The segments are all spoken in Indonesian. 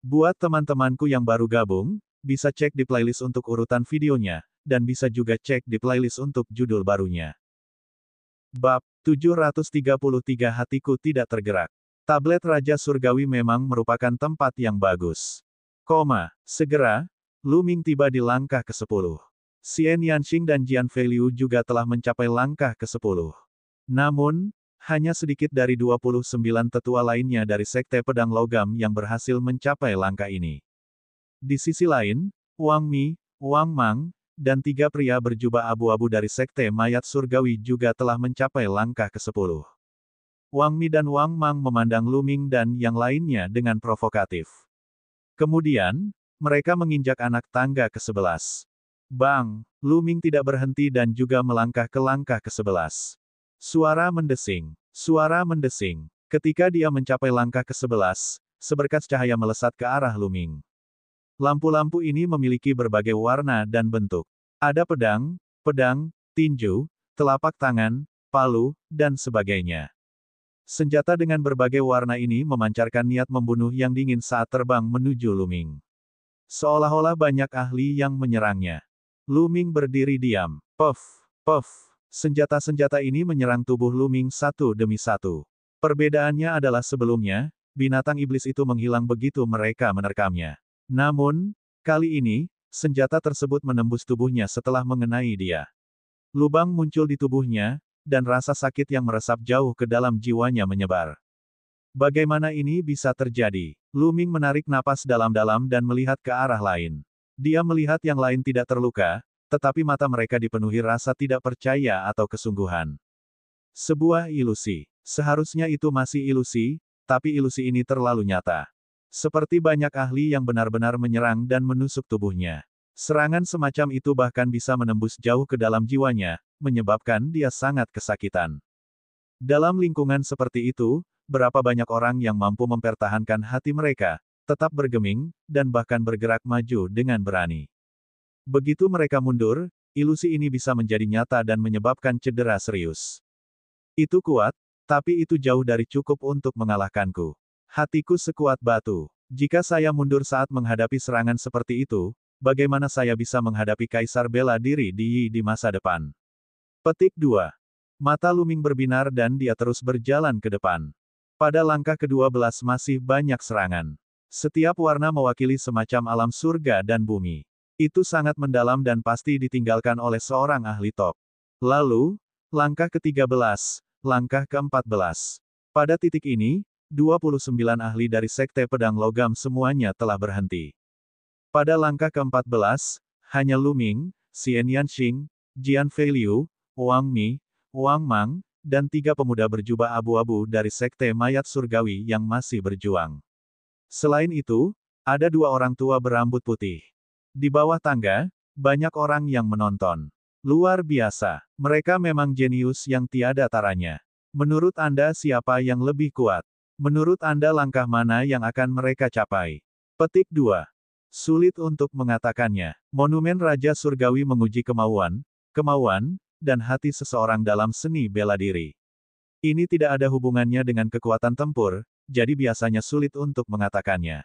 Buat teman-temanku yang baru gabung, bisa cek di playlist untuk urutan videonya, dan bisa juga cek di playlist untuk judul barunya. Bab 733 Hatiku Tidak Tergerak. Tablet Raja Surgawi memang merupakan tempat yang bagus. Segera, Lu Ming tiba di langkah ke-10. Xian Yanxing dan Jian Feiliu juga telah mencapai langkah ke-10. Namun, hanya sedikit dari 29 tetua lainnya dari Sekte Pedang Logam yang berhasil mencapai langkah ini. Di sisi lain, Wang Mi, Wang Mang, dan 3 pria berjubah abu-abu dari Sekte Mayat Surgawi juga telah mencapai langkah ke-10. Wang Mi dan Wang Mang memandang Lu Ming dan yang lainnya dengan provokatif. Kemudian, mereka menginjak anak tangga ke-11. Bang! Lu Ming tidak berhenti dan juga melangkah ke langkah ke-11. Suara mendesing. Suara mendesing. Ketika dia mencapai langkah ke-11, seberkas cahaya melesat ke arah Lu Ming. Lampu-lampu ini memiliki berbagai warna dan bentuk. Ada pedang, tinju, telapak tangan, palu, dan sebagainya. Senjata dengan berbagai warna ini memancarkan niat membunuh yang dingin saat terbang menuju Lu Ming. Seolah-olah banyak ahli yang menyerangnya. Lu Ming berdiri diam. Puff, puff. Senjata-senjata ini menyerang tubuh Lu Ming satu demi satu. Perbedaannya adalah sebelumnya, binatang iblis itu menghilang begitu mereka menerkamnya. Namun, kali ini, senjata tersebut menembus tubuhnya setelah mengenai dia. Lubang muncul di tubuhnya, dan rasa sakit yang meresap jauh ke dalam jiwanya menyebar. Bagaimana ini bisa terjadi? Lu Ming menarik napas dalam-dalam dan melihat ke arah lain. Dia melihat yang lain tidak terluka, tetapi mata mereka dipenuhi rasa tidak percaya atau kesungguhan. Sebuah ilusi. Seharusnya itu masih ilusi, tapi ilusi ini terlalu nyata. Seperti banyak ahli yang benar-benar menyerang dan menusuk tubuhnya. Serangan semacam itu bahkan bisa menembus jauh ke dalam jiwanya, menyebabkan dia sangat kesakitan. Dalam lingkungan seperti itu, berapa banyak orang yang mampu mempertahankan hati mereka, tetap bergeming, dan bahkan bergerak maju dengan berani. Begitu mereka mundur, ilusi ini bisa menjadi nyata dan menyebabkan cedera serius. Itu kuat, tapi itu jauh dari cukup untuk mengalahkanku. Hatiku sekuat batu. Jika saya mundur saat menghadapi serangan seperti itu, bagaimana saya bisa menghadapi Kaisar Bela Diri di Yi di masa depan? Petik 2. Mata Lu Ming berbinar dan dia terus berjalan ke depan. Pada langkah ke-12 masih banyak serangan. Setiap warna mewakili semacam alam surga dan bumi. Itu sangat mendalam dan pasti ditinggalkan oleh seorang ahli top. Lalu, langkah ke-13, langkah ke-14. Pada titik ini, 29 ahli dari Sekte Pedang Logam semuanya telah berhenti. Pada langkah ke-14, hanya Lu Ming, Xian Yanxing, Jian Feiliu, Wang Mi, Wang Mang, dan 3 pemuda berjubah abu-abu dari Sekte Mayat Surgawi yang masih berjuang. Selain itu, ada 2 orang tua berambut putih. Di bawah tangga, banyak orang yang menonton. Luar biasa, mereka memang jenius yang tiada taranya. Menurut Anda siapa yang lebih kuat? Menurut Anda langkah mana yang akan mereka capai? Petik 2. Sulit untuk mengatakannya. Monumen Raja Surgawi menguji kemauan, dan hati seseorang dalam seni bela diri. Ini tidak ada hubungannya dengan kekuatan tempur, jadi biasanya sulit untuk mengatakannya.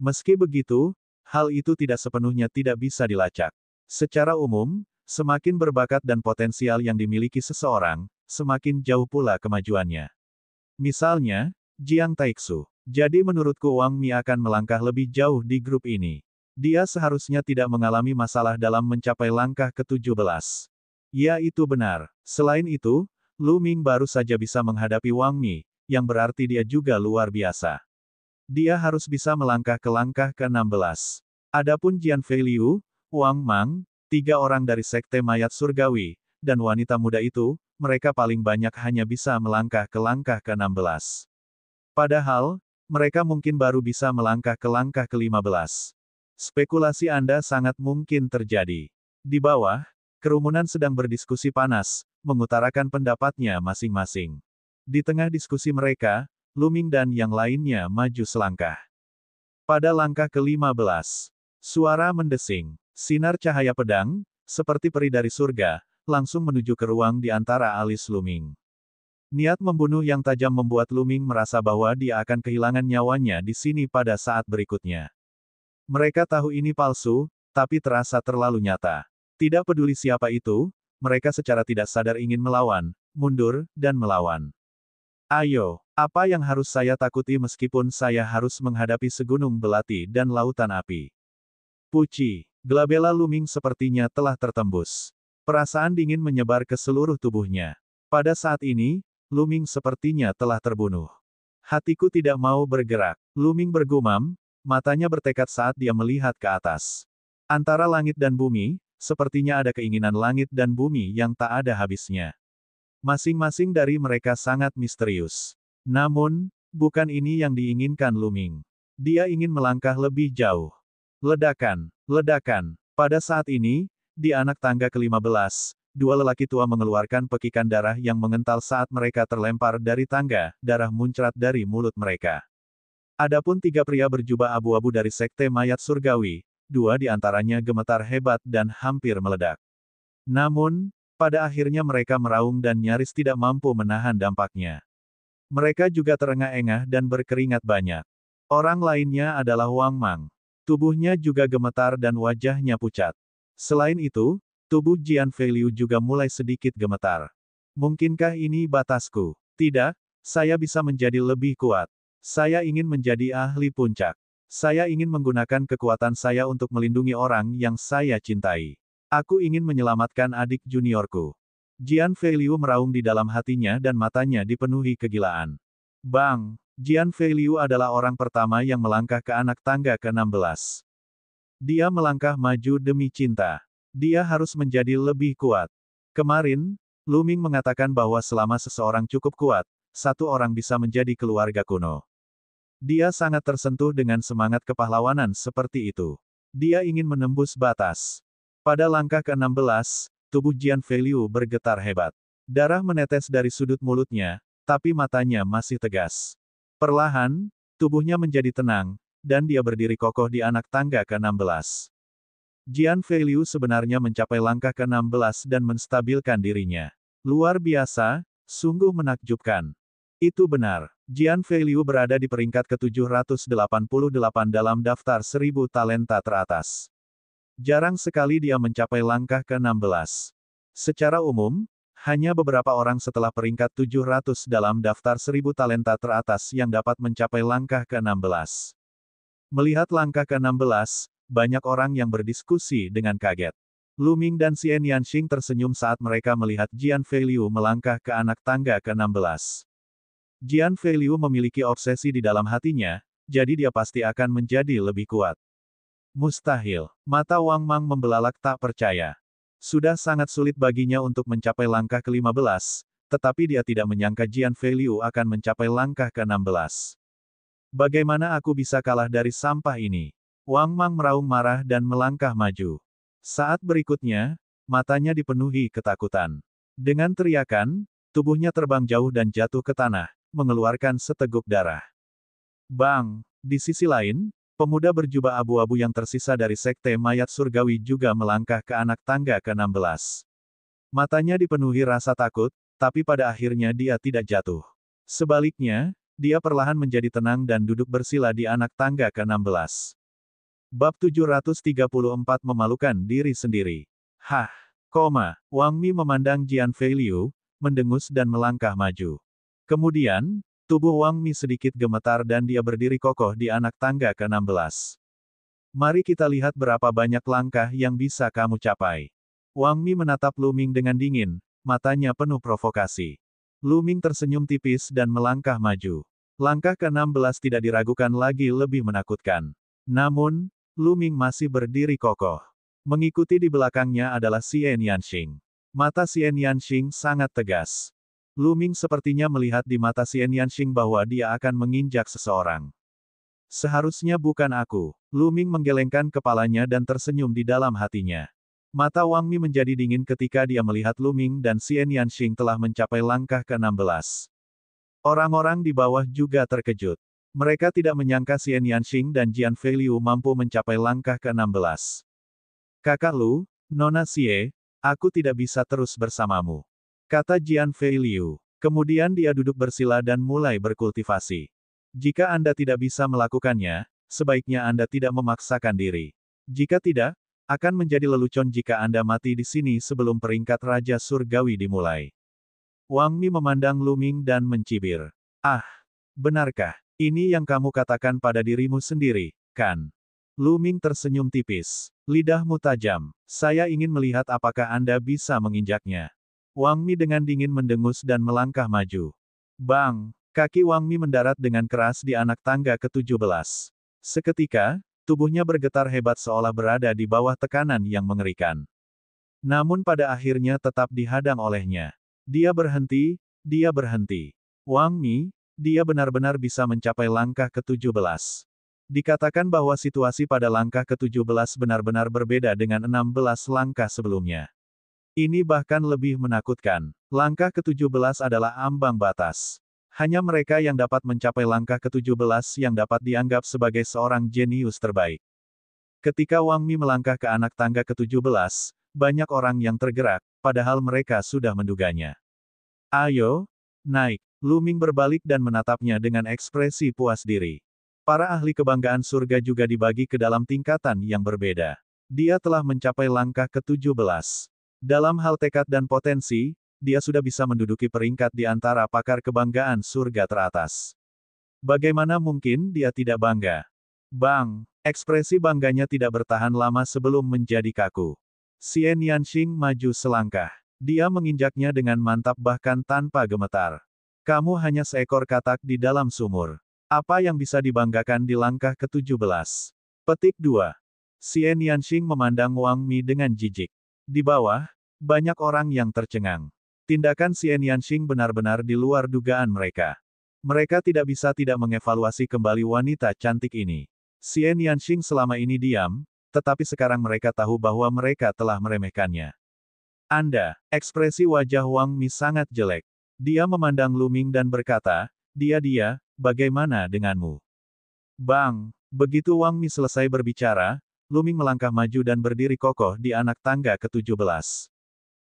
Meski begitu, hal itu tidak sepenuhnya tidak bisa dilacak. Secara umum, semakin berbakat dan potensial yang dimiliki seseorang, semakin jauh pula kemajuannya. Misalnya, Jiang Taixu. Jadi menurutku Wang Mi akan melangkah lebih jauh di grup ini. Dia seharusnya tidak mengalami masalah dalam mencapai langkah ke-17. Ya itu benar. Selain itu, Lu Ming baru saja bisa menghadapi Wang Mi, yang berarti dia juga luar biasa. Dia harus bisa melangkah ke langkah ke-16. Adapun Jian Feiliu, Wang Mang, 3 orang dari Sekte Mayat Surgawi, dan wanita muda itu, mereka paling banyak hanya bisa melangkah ke langkah ke-16. Padahal, mereka mungkin baru bisa melangkah ke langkah ke-15. Spekulasi Anda sangat mungkin terjadi. Di bawah, kerumunan sedang berdiskusi panas, mengutarakan pendapatnya masing-masing. Di tengah diskusi mereka, Lu Ming dan yang lainnya maju selangkah. Pada langkah ke-15, suara mendesing. Sinar cahaya pedang, seperti peri dari surga, langsung menuju ke ruang di antara alis Lu Ming. Niat membunuh yang tajam membuat Lu Ming merasa bahwa dia akan kehilangan nyawanya di sini pada saat berikutnya. Mereka tahu ini palsu, tapi terasa terlalu nyata. Tidak peduli siapa itu, mereka secara tidak sadar ingin melawan, mundur, dan melawan. Ayo, apa yang harus saya takuti meskipun saya harus menghadapi segunung belati dan lautan api? Puci, gelabela Lu Ming sepertinya telah tertembus. Perasaan dingin menyebar ke seluruh tubuhnya. Pada saat ini, Lu Ming sepertinya telah terbunuh. Hatiku tidak mau bergerak. Lu Ming bergumam, matanya bertekad saat dia melihat ke atas. Antara langit dan bumi, sepertinya ada keinginan langit dan bumi yang tak ada habisnya. Masing-masing dari mereka sangat misterius. Namun, bukan ini yang diinginkan Lu Ming. Dia ingin melangkah lebih jauh. Ledakan, ledakan. Pada saat ini, di anak tangga ke-15, dua lelaki tua mengeluarkan pekikan darah yang mengental saat mereka terlempar dari tangga, darah muncrat dari mulut mereka. Adapun tiga pria berjubah abu-abu dari Sekte Mayat Surgawi, dua di antaranya gemetar hebat dan hampir meledak. Namun, pada akhirnya mereka meraung dan nyaris tidak mampu menahan dampaknya. Mereka juga terengah-engah dan berkeringat banyak. Orang lainnya adalah Wang Mang. Tubuhnya juga gemetar dan wajahnya pucat. Selain itu, tubuh Jian Feiliu juga mulai sedikit gemetar. Mungkinkah ini batasku? Tidak, saya bisa menjadi lebih kuat. Saya ingin menjadi ahli puncak. Saya ingin menggunakan kekuatan saya untuk melindungi orang yang saya cintai. Aku ingin menyelamatkan adik juniorku. Jian Feiliu meraung di dalam hatinya dan matanya dipenuhi kegilaan. Bang! Jian Feiliu adalah orang pertama yang melangkah ke anak tangga ke-16. Dia melangkah maju demi cinta. Dia harus menjadi lebih kuat. Kemarin, Lu Ming mengatakan bahwa selama seseorang cukup kuat, satu orang bisa menjadi keluarga kuno. Dia sangat tersentuh dengan semangat kepahlawanan seperti itu. Dia ingin menembus batas. Pada langkah ke-16, tubuh Jian Feiliu bergetar hebat. Darah menetes dari sudut mulutnya, tapi matanya masih tegas. Perlahan, tubuhnya menjadi tenang, dan dia berdiri kokoh di anak tangga ke-16. Jian Feiliu sebenarnya mencapai langkah ke-16 dan menstabilkan dirinya. Luar biasa, sungguh menakjubkan. Itu benar. Jian Feiliu berada di peringkat ke-788 dalam daftar 1000 talenta teratas. Jarang sekali dia mencapai langkah ke-16. Secara umum, hanya beberapa orang setelah peringkat 700 dalam daftar 1000 talenta teratas yang dapat mencapai langkah ke-16. Melihat langkah ke-16, banyak orang yang berdiskusi dengan kaget. Lu Ming dan Xian Yanxing tersenyum saat mereka melihat Jian Feiliu melangkah ke anak tangga ke-16. Jian Feiliu memiliki obsesi di dalam hatinya, jadi dia pasti akan menjadi lebih kuat. Mustahil. Mata Wang Mang membelalak tak percaya. Sudah sangat sulit baginya untuk mencapai langkah ke-15, tetapi dia tidak menyangka Jian Feiliu akan mencapai langkah ke-16. Bagaimana aku bisa kalah dari sampah ini? Wang Mang meraung marah dan melangkah maju. Saat berikutnya, matanya dipenuhi ketakutan. Dengan teriakan, tubuhnya terbang jauh dan jatuh ke tanah, mengeluarkan seteguk darah. Bang! Di sisi lain, pemuda berjubah abu-abu yang tersisa dari Sekte Mayat Surgawi juga melangkah ke anak tangga ke-16. Matanya dipenuhi rasa takut, tapi pada akhirnya dia tidak jatuh. Sebaliknya, dia perlahan menjadi tenang dan duduk bersila di anak tangga ke-16. Bab 734 Memalukan Diri Sendiri. Hah! Wang Mi memandang Jian Feiliu, mendengus dan melangkah maju. Kemudian, tubuh Wang Mi sedikit gemetar dan dia berdiri kokoh di anak tangga ke-16. Mari kita lihat berapa banyak langkah yang bisa kamu capai. Wang Mi menatap Lu Ming dengan dingin, matanya penuh provokasi. Lu Ming tersenyum tipis dan melangkah maju. Langkah ke-16 tidak diragukan lagi lebih menakutkan. Namun, Lu Ming masih berdiri kokoh. Mengikuti di belakangnya adalah Xian Yanxing. Mata Xian Yanxing sangat tegas. Lu Ming sepertinya melihat di mata Xian Yanxing bahwa dia akan menginjak seseorang. Seharusnya bukan aku. Lu Ming menggelengkan kepalanya dan tersenyum di dalam hatinya. Mata Wang Mi menjadi dingin ketika dia melihat Lu Ming dan Xian Yanxing telah mencapai langkah ke-16. Orang-orang di bawah juga terkejut. Mereka tidak menyangka Xian Yanxing dan Jian Feiliu mampu mencapai langkah ke-16. Kakak Lu, Nona Xie, aku tidak bisa terus bersamamu, kata Jian Feiliu. Kemudian dia duduk bersila dan mulai berkultivasi. Jika Anda tidak bisa melakukannya, sebaiknya Anda tidak memaksakan diri. Jika tidak, akan menjadi lelucon jika Anda mati di sini sebelum peringkat Raja Surgawi dimulai. Wang Mi memandang Lu Ming dan mencibir. Ah, benarkah? Ini yang kamu katakan pada dirimu sendiri, kan? Lu Ming tersenyum tipis. Lidahmu tajam. Saya ingin melihat apakah Anda bisa menginjaknya. Wang Mi dengan dingin mendengus dan melangkah maju. Bang! Kaki Wang Mi mendarat dengan keras di anak tangga ke-17. Seketika, tubuhnya bergetar hebat seolah berada di bawah tekanan yang mengerikan. Namun pada akhirnya tetap dihadang olehnya. Dia berhenti, dia berhenti. Wang Mi, dia benar-benar bisa mencapai langkah ke-17. Dikatakan bahwa situasi pada langkah ke-17 benar-benar berbeda dengan 16 langkah sebelumnya. Ini bahkan lebih menakutkan. Langkah ke-17 adalah ambang batas. Hanya mereka yang dapat mencapai langkah ke-17 yang dapat dianggap sebagai seorang jenius terbaik. Ketika Wang Mi melangkah ke anak tangga ke-17, banyak orang yang tergerak, padahal mereka sudah menduganya. Ayo, naik. Lu Ming berbalik dan menatapnya dengan ekspresi puas diri. Para ahli kebanggaan surga juga dibagi ke dalam tingkatan yang berbeda. Dia telah mencapai langkah ke-17. Dalam hal tekad dan potensi, dia sudah bisa menduduki peringkat di antara pakar kebanggaan surga teratas. Bagaimana mungkin dia tidak bangga? Bang! Ekspresi bangganya tidak bertahan lama sebelum menjadi kaku. Xian Yanxing maju selangkah. Dia menginjaknya dengan mantap bahkan tanpa gemetar. Kamu hanya seekor katak di dalam sumur. Apa yang bisa dibanggakan di langkah ke-17? Petik 2. Xian Yanxing memandang Wang Mi dengan jijik. Di bawah, banyak orang yang tercengang. Tindakan Xian Yanxing benar-benar di luar dugaan mereka. Mereka tidak bisa tidak mengevaluasi kembali wanita cantik ini. Xian Yanxing selama ini diam, tetapi sekarang mereka tahu bahwa mereka telah meremehkannya. Anda, ekspresi wajah Wang Mi sangat jelek. Dia memandang Lu Ming dan berkata, dia, bagaimana denganmu? Bang! Begitu Wang Mi selesai berbicara, Lu Ming melangkah maju dan berdiri kokoh di anak tangga ke-17.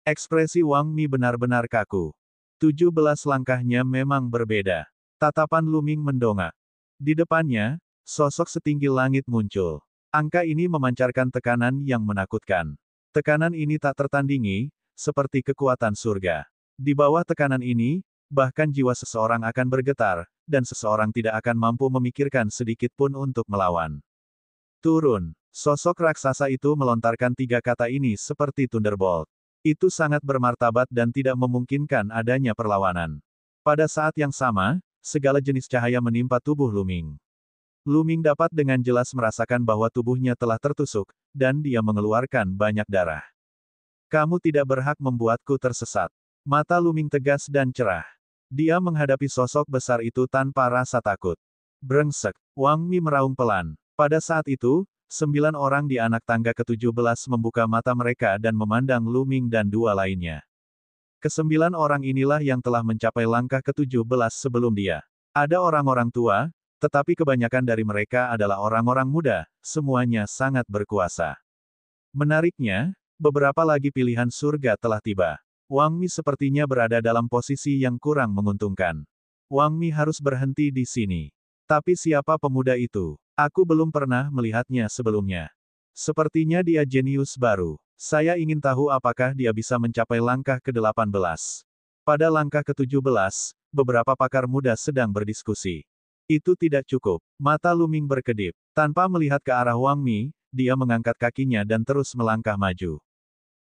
Ekspresi Wang Mi benar-benar kaku. 17 langkahnya memang berbeda. Tatapan Lu Ming mendongak. Di depannya, sosok setinggi langit muncul. Angka ini memancarkan tekanan yang menakutkan. Tekanan ini tak tertandingi, seperti kekuatan surga. Di bawah tekanan ini, bahkan jiwa seseorang akan bergetar, dan seseorang tidak akan mampu memikirkan sedikit pun untuk melawan. Turun. Sosok raksasa itu melontarkan 3 kata ini seperti thunderbolt. Itu sangat bermartabat dan tidak memungkinkan adanya perlawanan. Pada saat yang sama, segala jenis cahaya menimpa tubuh Lu Ming. Lu Ming dapat dengan jelas merasakan bahwa tubuhnya telah tertusuk, dan dia mengeluarkan banyak darah. Kamu tidak berhak membuatku tersesat. Mata Lu Ming tegas dan cerah. Dia menghadapi sosok besar itu tanpa rasa takut. Brengsek. Wang Mi meraung pelan. Pada saat itu, 9 orang di anak tangga ke-17 membuka mata mereka dan memandang Lu Ming dan 2 lainnya. Ke-9 orang inilah yang telah mencapai langkah ke-17 sebelum dia. Ada orang-orang tua, tetapi kebanyakan dari mereka adalah orang-orang muda, semuanya sangat berkuasa. Menariknya, beberapa lagi pilihan surga telah tiba. Wang Mi sepertinya berada dalam posisi yang kurang menguntungkan. Wang Mi harus berhenti di sini. Tapi siapa pemuda itu? Aku belum pernah melihatnya sebelumnya. Sepertinya dia jenius baru. Saya ingin tahu apakah dia bisa mencapai langkah ke-18. Pada langkah ke-17, beberapa pakar muda sedang berdiskusi. Itu tidak cukup. Mata Lu Ming berkedip. Tanpa melihat ke arah Wang Mi, dia mengangkat kakinya dan terus melangkah maju.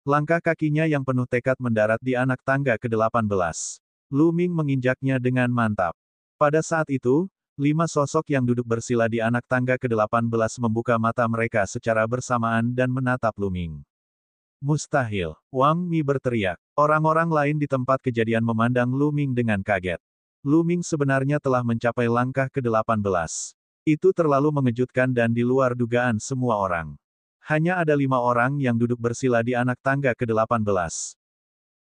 Langkah kakinya yang penuh tekad mendarat di anak tangga ke-18. Lu Ming menginjaknya dengan mantap. Pada saat itu, 5 sosok yang duduk bersila di anak tangga ke-18 membuka mata mereka secara bersamaan dan menatap Lu Ming. Mustahil. Wang Mi berteriak. Orang-orang lain di tempat kejadian memandang Lu Ming dengan kaget. Lu Ming sebenarnya telah mencapai langkah ke-18. Itu terlalu mengejutkan dan di luar dugaan semua orang. Hanya ada 5 orang yang duduk bersila di anak tangga ke-18.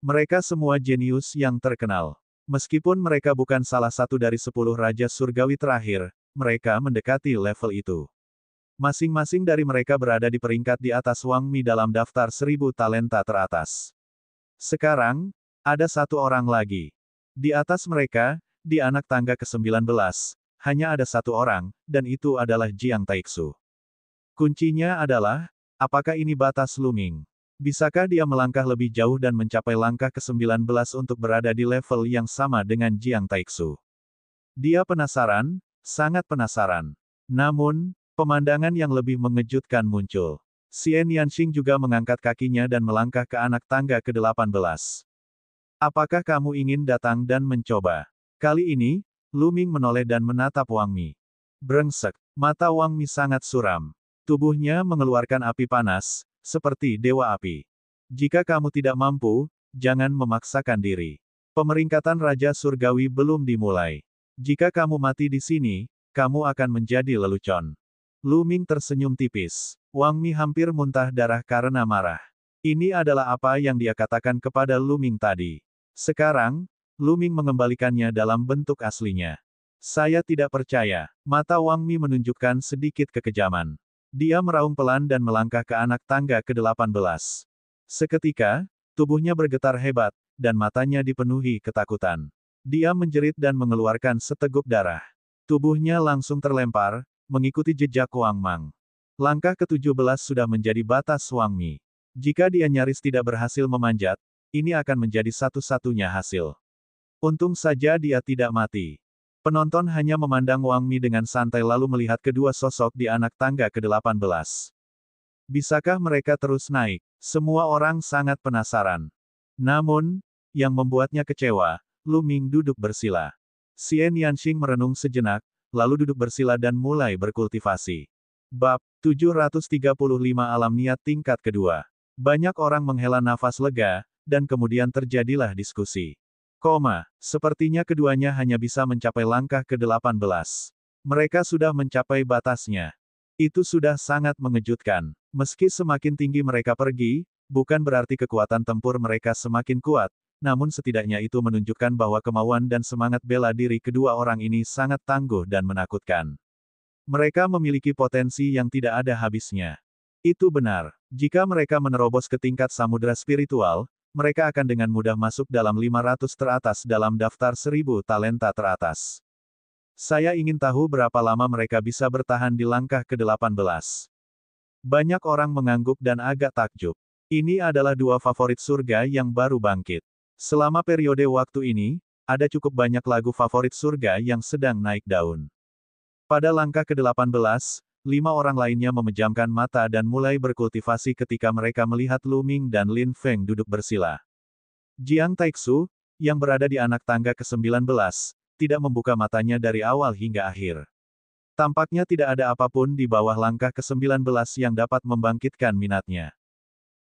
Mereka semua jenius yang terkenal. Meskipun mereka bukan salah satu dari 10 Raja Surgawi terakhir, mereka mendekati level itu. Masing-masing dari mereka berada di peringkat di atas Wang Mi dalam daftar 1000 talenta teratas. Sekarang, ada 1 orang lagi. Di atas mereka, di anak tangga ke-19, hanya ada satu orang, dan itu adalah Jiang Taixu. Kuncinya adalah, apakah ini batas Luming? Bisakah dia melangkah lebih jauh dan mencapai langkah ke-19 untuk berada di level yang sama dengan Jiang Taixu? Dia penasaran, sangat penasaran. Namun, pemandangan yang lebih mengejutkan muncul. Xian Yanxing juga mengangkat kakinya dan melangkah ke anak tangga ke-18. Apakah kamu ingin datang dan mencoba? Kali ini, Luming menoleh dan menatap Wang Mi. Brengsek, mata Wang Mi sangat suram. Tubuhnya mengeluarkan api panas, seperti dewa api. Jika kamu tidak mampu, jangan memaksakan diri. Pemeringkatan Raja Surgawi belum dimulai. Jika kamu mati di sini, kamu akan menjadi lelucon. Luming tersenyum tipis. Wang Mi hampir muntah darah karena marah. Ini adalah apa yang dia katakan kepada Luming tadi. Sekarang, Luming mengembalikannya dalam bentuk aslinya. Saya tidak percaya. Mata Wang Mi menunjukkan sedikit kekejaman. Dia meraung pelan dan melangkah ke anak tangga ke-18. Seketika, tubuhnya bergetar hebat, dan matanya dipenuhi ketakutan. Dia menjerit dan mengeluarkan seteguk darah. Tubuhnya langsung terlempar, mengikuti jejak Wang Mang. Langkah ke-17 sudah menjadi batas Wang Mi. Jika dia nyaris tidak berhasil memanjat, ini akan menjadi satu-satunya hasil. Untung saja dia tidak mati. Penonton hanya memandang Wang Mi dengan santai lalu melihat kedua sosok di anak tangga ke-18. Bisakah mereka terus naik? Semua orang sangat penasaran. Namun, yang membuatnya kecewa, Luming duduk bersila. Xian Yanxing merenung sejenak, lalu duduk bersila dan mulai berkultivasi. Bab 735 Alam Niat tingkat kedua. Banyak orang menghela nafas lega, dan kemudian terjadilah diskusi. Sepertinya keduanya hanya bisa mencapai langkah ke-18. Mereka sudah mencapai batasnya. Itu sudah sangat mengejutkan. Meski semakin tinggi mereka pergi, bukan berarti kekuatan tempur mereka semakin kuat, namun setidaknya itu menunjukkan bahwa kemauan dan semangat bela diri kedua orang ini sangat tangguh dan menakutkan. Mereka memiliki potensi yang tidak ada habisnya. Itu benar. Jika mereka menerobos ke tingkat samudera spiritual, mereka akan dengan mudah masuk dalam 500 teratas dalam daftar 1000 talenta teratas. Saya ingin tahu berapa lama mereka bisa bertahan di langkah ke-18. Banyak orang mengangguk dan agak takjub. Ini adalah dua favorit surga yang baru bangkit. Selama periode waktu ini, ada cukup banyak lagu favorit surga yang sedang naik daun. Pada langkah ke-18, 5 orang lainnya memejamkan mata dan mulai berkultivasi ketika mereka melihat Luming dan Lin Feng duduk bersila. Jiang Taixu, yang berada di anak tangga ke-19, tidak membuka matanya dari awal hingga akhir. Tampaknya tidak ada apapun di bawah langkah ke-19 yang dapat membangkitkan minatnya.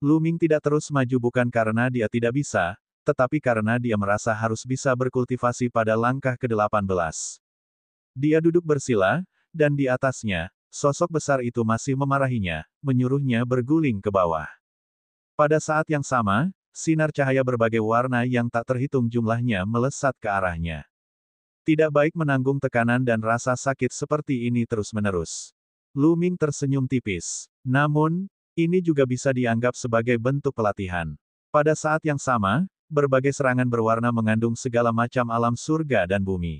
Luming tidak terus maju bukan karena dia tidak bisa, tetapi karena dia merasa harus bisa berkultivasi pada langkah ke-18. Dia duduk bersila, dan di atasnya, sosok besar itu masih memarahinya, menyuruhnya berguling ke bawah. Pada saat yang sama, sinar cahaya berbagai warna yang tak terhitung jumlahnya melesat ke arahnya. Tidak baik menanggung tekanan dan rasa sakit seperti ini terus-menerus. Luming tersenyum tipis. Namun, ini juga bisa dianggap sebagai bentuk pelatihan. Pada saat yang sama, berbagai serangan berwarna mengandung segala macam alam surga dan bumi.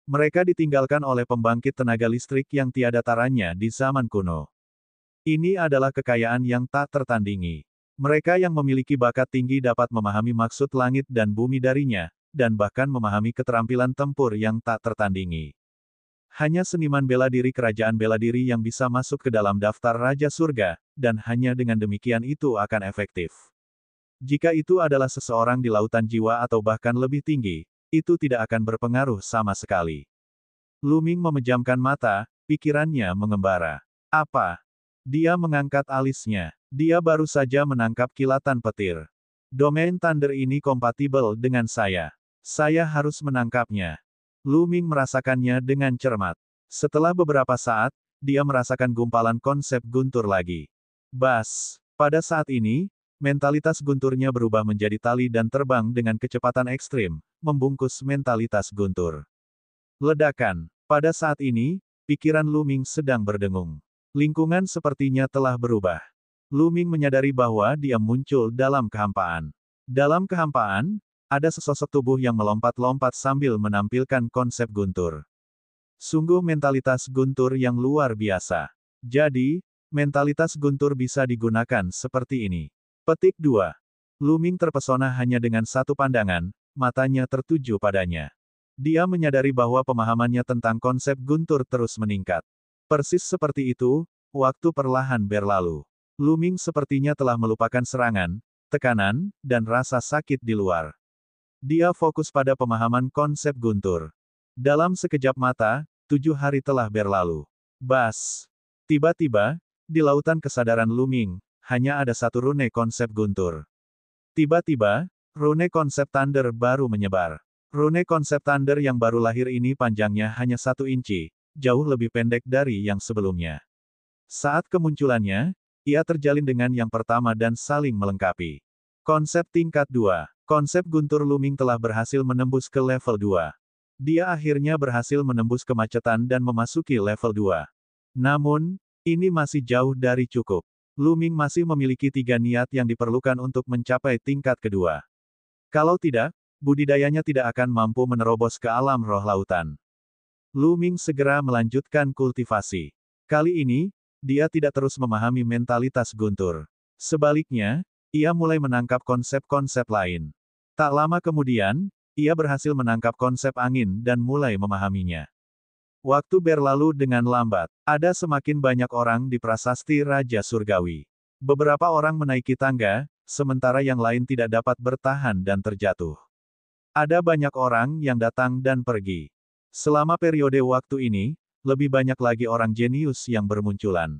Mereka ditinggalkan oleh pembangkit tenaga listrik yang tiada taranya di zaman kuno. Ini adalah kekayaan yang tak tertandingi. Mereka yang memiliki bakat tinggi dapat memahami maksud langit dan bumi darinya, dan bahkan memahami keterampilan tempur yang tak tertandingi. Hanya seniman bela diri kerajaan bela diri yang bisa masuk ke dalam daftar Raja Surga, dan hanya dengan demikian itu akan efektif. Jika itu adalah seseorang di lautan jiwa atau bahkan lebih tinggi, itu tidak akan berpengaruh sama sekali. Luming memejamkan mata, pikirannya mengembara. Apa? Dia mengangkat alisnya. Dia baru saja menangkap kilatan petir. Domain Thunder ini kompatibel dengan saya. Saya harus menangkapnya. Luming merasakannya dengan cermat. Setelah beberapa saat, dia merasakan gumpalan konsep guntur lagi. Bas. Pada saat ini, mentalitas gunturnya berubah menjadi tali dan terbang dengan kecepatan ekstrim, membungkus mentalitas guntur. Ledakan. Pada saat ini, pikiran Luming sedang berdengung. Lingkungan sepertinya telah berubah. Luming menyadari bahwa dia muncul dalam kehampaan. Dalam kehampaan, ada sesosok tubuh yang melompat-lompat sambil menampilkan konsep guntur. Sungguh mentalitas guntur yang luar biasa. Jadi, mentalitas guntur bisa digunakan seperti ini. Petik 2. Lu Ming terpesona hanya dengan satu pandangan, matanya tertuju padanya. Dia menyadari bahwa pemahamannya tentang konsep guntur terus meningkat. Persis seperti itu, waktu perlahan berlalu. Lu Ming sepertinya telah melupakan serangan, tekanan, dan rasa sakit di luar. Dia fokus pada pemahaman konsep guntur. Dalam sekejap mata, 7 hari telah berlalu. Bas. Tiba-tiba, di lautan kesadaran Lu Ming, hanya ada satu rune konsep guntur. Tiba-tiba, rune konsep Thunder baru menyebar. Rune konsep Thunder yang baru lahir ini panjangnya hanya 1 inci, jauh lebih pendek dari yang sebelumnya. Saat kemunculannya, ia terjalin dengan yang pertama dan saling melengkapi. Konsep tingkat 2. Konsep guntur Lu Ming telah berhasil menembus ke level 2. Dia akhirnya berhasil menembus kemacetan dan memasuki level 2. Namun, ini masih jauh dari cukup. Lu Ming masih memiliki 3 niat yang diperlukan untuk mencapai tingkat kedua. Kalau tidak, budidayanya tidak akan mampu menerobos ke alam roh lautan. Lu Ming segera melanjutkan kultivasi. Kali ini, dia tidak terus memahami mentalitas guntur. Sebaliknya, ia mulai menangkap konsep-konsep lain. Tak lama kemudian, ia berhasil menangkap konsep angin dan mulai memahaminya. Waktu berlalu dengan lambat. Ada semakin banyak orang di prasasti Raja Surgawi. Beberapa orang menaiki tangga, sementara yang lain tidak dapat bertahan dan terjatuh. Ada banyak orang yang datang dan pergi. Selama periode waktu ini, lebih banyak lagi orang jenius yang bermunculan.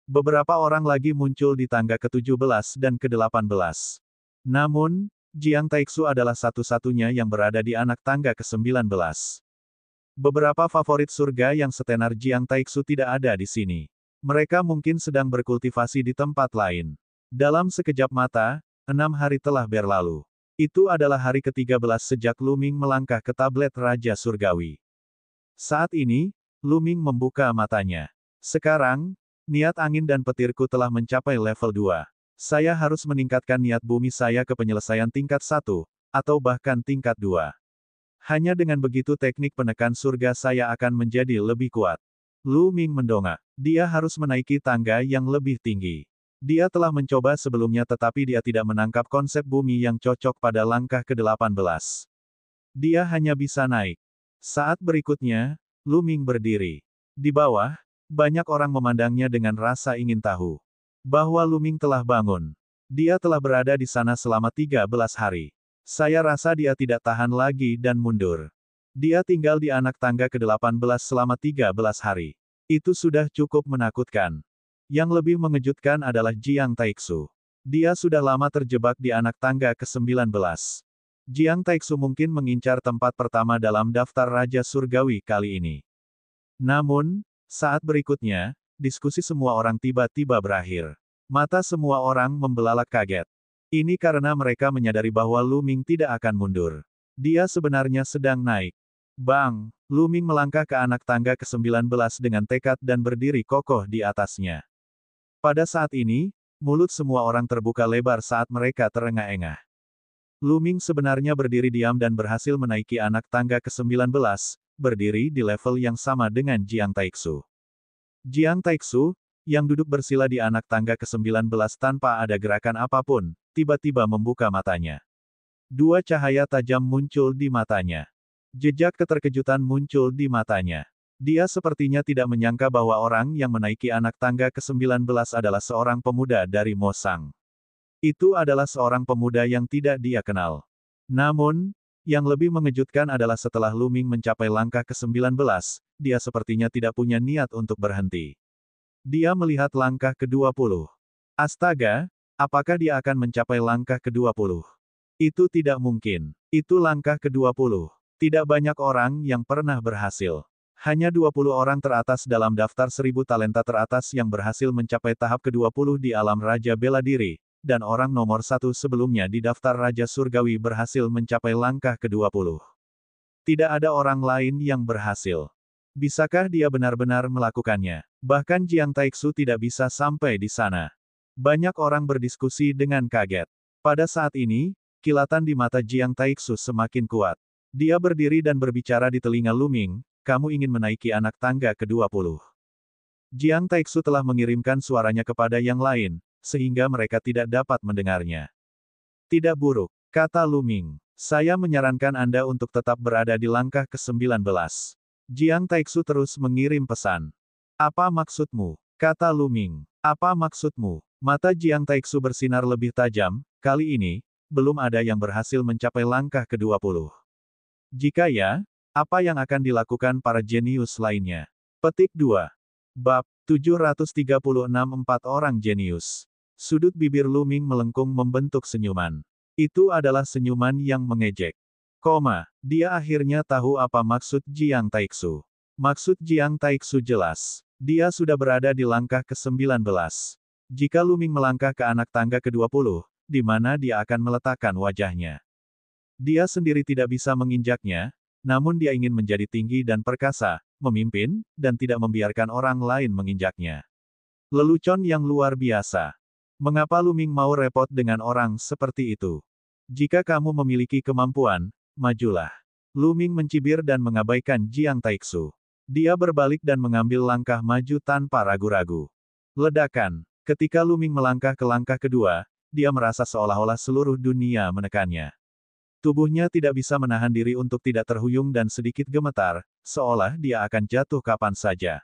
Beberapa orang lagi muncul di tangga ke-17 dan ke-18. Namun, Jiang Taixu adalah satu-satunya yang berada di anak tangga ke-19. Beberapa favorit surga yang setenar Jiang Taixu tidak ada di sini. Mereka mungkin sedang berkultivasi di tempat lain. Dalam sekejap mata, 6 hari telah berlalu. Itu adalah hari ke-13 sejak Lu Ming melangkah ke tablet Raja Surgawi. Saat ini, Lu Ming membuka matanya. Sekarang, niat angin dan petirku telah mencapai level 2. Saya harus meningkatkan niat bumi saya ke penyelesaian tingkat 1, atau bahkan tingkat 2. Hanya dengan begitu teknik penekan surga saya akan menjadi lebih kuat. Lu Ming mendongak. Dia harus menaiki tangga yang lebih tinggi. Dia telah mencoba sebelumnya tetapi dia tidak menangkap konsep bumi yang cocok pada langkah ke-18. Dia hanya bisa naik. Saat berikutnya, Lu Ming berdiri. Di bawah, banyak orang memandangnya dengan rasa ingin tahu. Bahwa Lu Ming telah bangun. Dia telah berada di sana selama 13 hari. Saya rasa dia tidak tahan lagi dan mundur. Dia tinggal di anak tangga ke-18 selama 13 hari. Itu sudah cukup menakutkan. Yang lebih mengejutkan adalah Jiang Taixu. Dia sudah lama terjebak di anak tangga ke-19. Jiang Taixu mungkin mengincar tempat pertama dalam daftar Raja Surgawi kali ini. Namun, saat berikutnya, diskusi semua orang tiba-tiba berakhir. Mata semua orang membelalak kaget. Ini karena mereka menyadari bahwa Lu Ming tidak akan mundur. Dia sebenarnya sedang naik. Bang! Lu Ming melangkah ke anak tangga ke-19 dengan tekad dan berdiri kokoh di atasnya. Pada saat ini, mulut semua orang terbuka lebar saat mereka terengah-engah. Lu Ming sebenarnya berdiri diam dan berhasil menaiki anak tangga ke-19, berdiri di level yang sama dengan Jiang Taixu. Jiang Taixu, yang duduk bersila di anak tangga ke-19 tanpa ada gerakan apapun, tiba-tiba membuka matanya. 2 cahaya tajam muncul di matanya. Jejak keterkejutan muncul di matanya. Dia sepertinya tidak menyangka bahwa orang yang menaiki anak tangga ke-19 adalah seorang pemuda dari Mosang. Itu adalah seorang pemuda yang tidak dia kenal. Namun, yang lebih mengejutkan adalah setelah Lu Ming mencapai langkah ke-19, dia sepertinya tidak punya niat untuk berhenti. Dia melihat langkah ke-20. Astaga! Apakah dia akan mencapai langkah ke-20? Itu tidak mungkin. Itu langkah ke-20. Tidak banyak orang yang pernah berhasil. Hanya 20 orang teratas dalam daftar 1000 talenta teratas yang berhasil mencapai tahap ke-20 di alam Raja Bela Diri, dan orang nomor 1 sebelumnya di daftar Raja Surgawi berhasil mencapai langkah ke-20. Tidak ada orang lain yang berhasil. Bisakah dia benar-benar melakukannya? Bahkan Jiang Taixu tidak bisa sampai di sana. Banyak orang berdiskusi dengan kaget. Pada saat ini, Kilatan di mata Jiang Taixu semakin kuat. Dia berdiri dan berbicara di telinga Lu Ming, kamu ingin menaiki anak tangga ke-20. Jiang Taixu telah mengirimkan suaranya kepada yang lain, sehingga mereka tidak dapat mendengarnya. Tidak buruk, kata Lu Ming. Saya menyarankan Anda untuk tetap berada di langkah ke-19. Jiang Taixu terus mengirim pesan. Apa maksudmu? Kata Lu Ming. Apa maksudmu? Mata Jiang Taixu bersinar lebih tajam, kali ini, belum ada yang berhasil mencapai langkah ke-20. Jika ya, apa yang akan dilakukan para jenius lainnya? Petik 2. Bab 736 4 orang jenius. Sudut bibir Lu Ming melengkung membentuk senyuman. Itu adalah senyuman yang mengejek. Dia akhirnya tahu apa maksud Jiang Taixu. Maksud Jiang Taixu jelas. Dia sudah berada di langkah ke-19. Jika Lu Ming melangkah ke anak tangga ke-20, di mana dia akan meletakkan wajahnya. Dia sendiri tidak bisa menginjaknya, namun dia ingin menjadi tinggi dan perkasa, memimpin, dan tidak membiarkan orang lain menginjaknya. Lelucon yang luar biasa. Mengapa Lu Ming mau repot dengan orang seperti itu? Jika kamu memiliki kemampuan, majulah. Lu Ming mencibir dan mengabaikan Jiang Taixu. Dia berbalik dan mengambil langkah maju tanpa ragu-ragu. Ledakan. Ketika Lu Ming melangkah ke langkah kedua, dia merasa seolah-olah seluruh dunia menekannya. Tubuhnya tidak bisa menahan diri untuk tidak terhuyung dan sedikit gemetar, seolah dia akan jatuh kapan saja.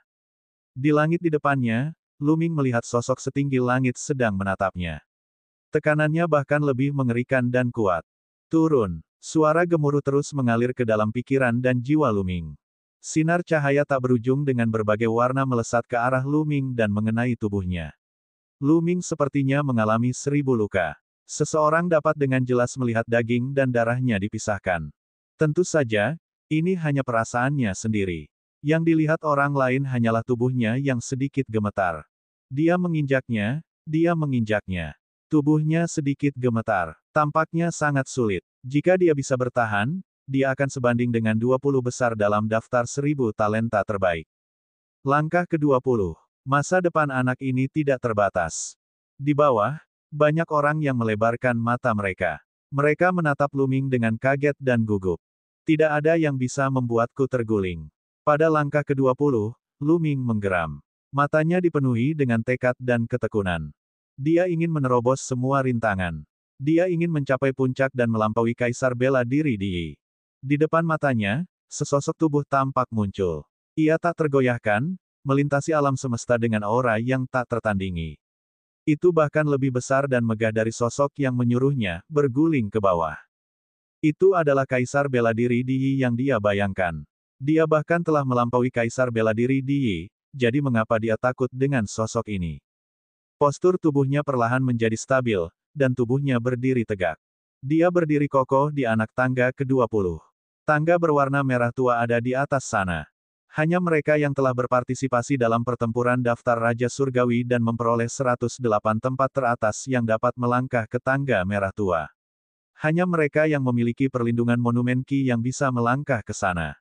Di langit di depannya, Lu Ming melihat sosok setinggi langit sedang menatapnya. Tekanannya bahkan lebih mengerikan dan kuat. Turun. Suara gemuruh terus mengalir ke dalam pikiran dan jiwa Lu Ming. Sinar cahaya tak berujung dengan berbagai warna melesat ke arah Lu Ming dan mengenai tubuhnya. Lu Ming sepertinya mengalami 1000 luka. Seseorang dapat dengan jelas melihat daging dan darahnya dipisahkan. Tentu saja, ini hanya perasaannya sendiri. Yang dilihat orang lain hanyalah tubuhnya yang sedikit gemetar. Dia menginjaknya, Tubuhnya sedikit gemetar. Tampaknya sangat sulit. Jika dia bisa bertahan, dia akan sebanding dengan 20 besar dalam daftar 1000 talenta terbaik. Langkah ke-20. Masa depan anak ini tidak terbatas. Di bawah, banyak orang yang melebarkan mata mereka. Mereka menatap Lu Ming dengan kaget dan gugup. Tidak ada yang bisa membuatku terguling. Pada langkah ke-20, Lu Ming menggeram. Matanya dipenuhi dengan tekad dan ketekunan. Dia ingin menerobos semua rintangan. Dia ingin mencapai puncak dan melampaui kaisar bela diri di Yi. Di depan matanya, sesosok tubuh tampak muncul. Ia tak tergoyahkan, melintasi alam semesta dengan aura yang tak tertandingi. Itu bahkan lebih besar dan megah dari sosok yang menyuruhnya berguling ke bawah. Itu adalah kaisar bela diri di Yi yang dia bayangkan. Dia bahkan telah melampaui kaisar bela diri di Yi, jadi mengapa dia takut dengan sosok ini? Postur tubuhnya perlahan menjadi stabil, dan tubuhnya berdiri tegak. Dia berdiri kokoh di anak tangga ke-20. Tangga berwarna merah tua ada di atas sana. Hanya mereka yang telah berpartisipasi dalam pertempuran daftar Raja Surgawi dan memperoleh 108 tempat teratas yang dapat melangkah ke tangga merah tua. Hanya mereka yang memiliki perlindungan monumen Qi yang bisa melangkah ke sana.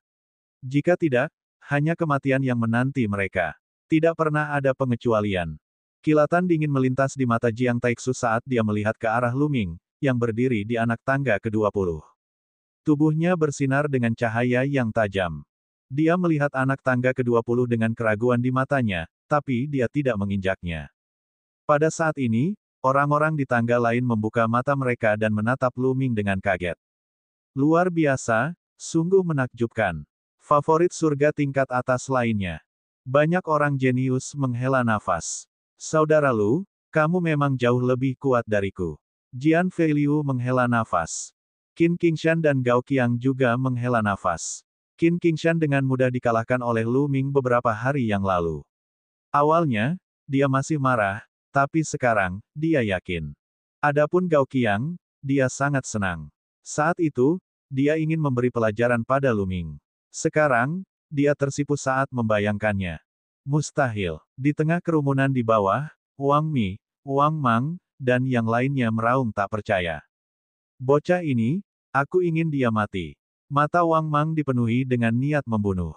Jika tidak, hanya kematian yang menanti mereka. Tidak pernah ada pengecualian. Kilatan dingin melintas di mata Jiang Taixu saat dia melihat ke arah Lu Ming, yang berdiri di anak tangga ke-20. Tubuhnya bersinar dengan cahaya yang tajam. Dia melihat anak tangga ke-20 dengan keraguan di matanya, tapi dia tidak menginjaknya. Pada saat ini, orang-orang di tangga lain membuka mata mereka dan menatap Lu Ming dengan kaget. Luar biasa, sungguh menakjubkan. Favorit surga tingkat atas lainnya. Banyak orang jenius menghela nafas. Saudara Lu, kamu memang jauh lebih kuat dariku. Jian Feiliu menghela nafas. Qin Qingshan dan Gao Qiang juga menghela nafas. Qin Qingshan dengan mudah dikalahkan oleh Lu Ming beberapa hari yang lalu. Awalnya, dia masih marah, tapi sekarang, dia yakin. Adapun Gao Qiang, dia sangat senang. Saat itu, dia ingin memberi pelajaran pada Lu Ming. Sekarang, dia tersipu saat membayangkannya. Mustahil. Di tengah kerumunan di bawah, Wang Mi, Wang Mang, dan yang lainnya meraung tak percaya. Bocah ini, aku ingin dia mati. Mata Wang Mang dipenuhi dengan niat membunuh.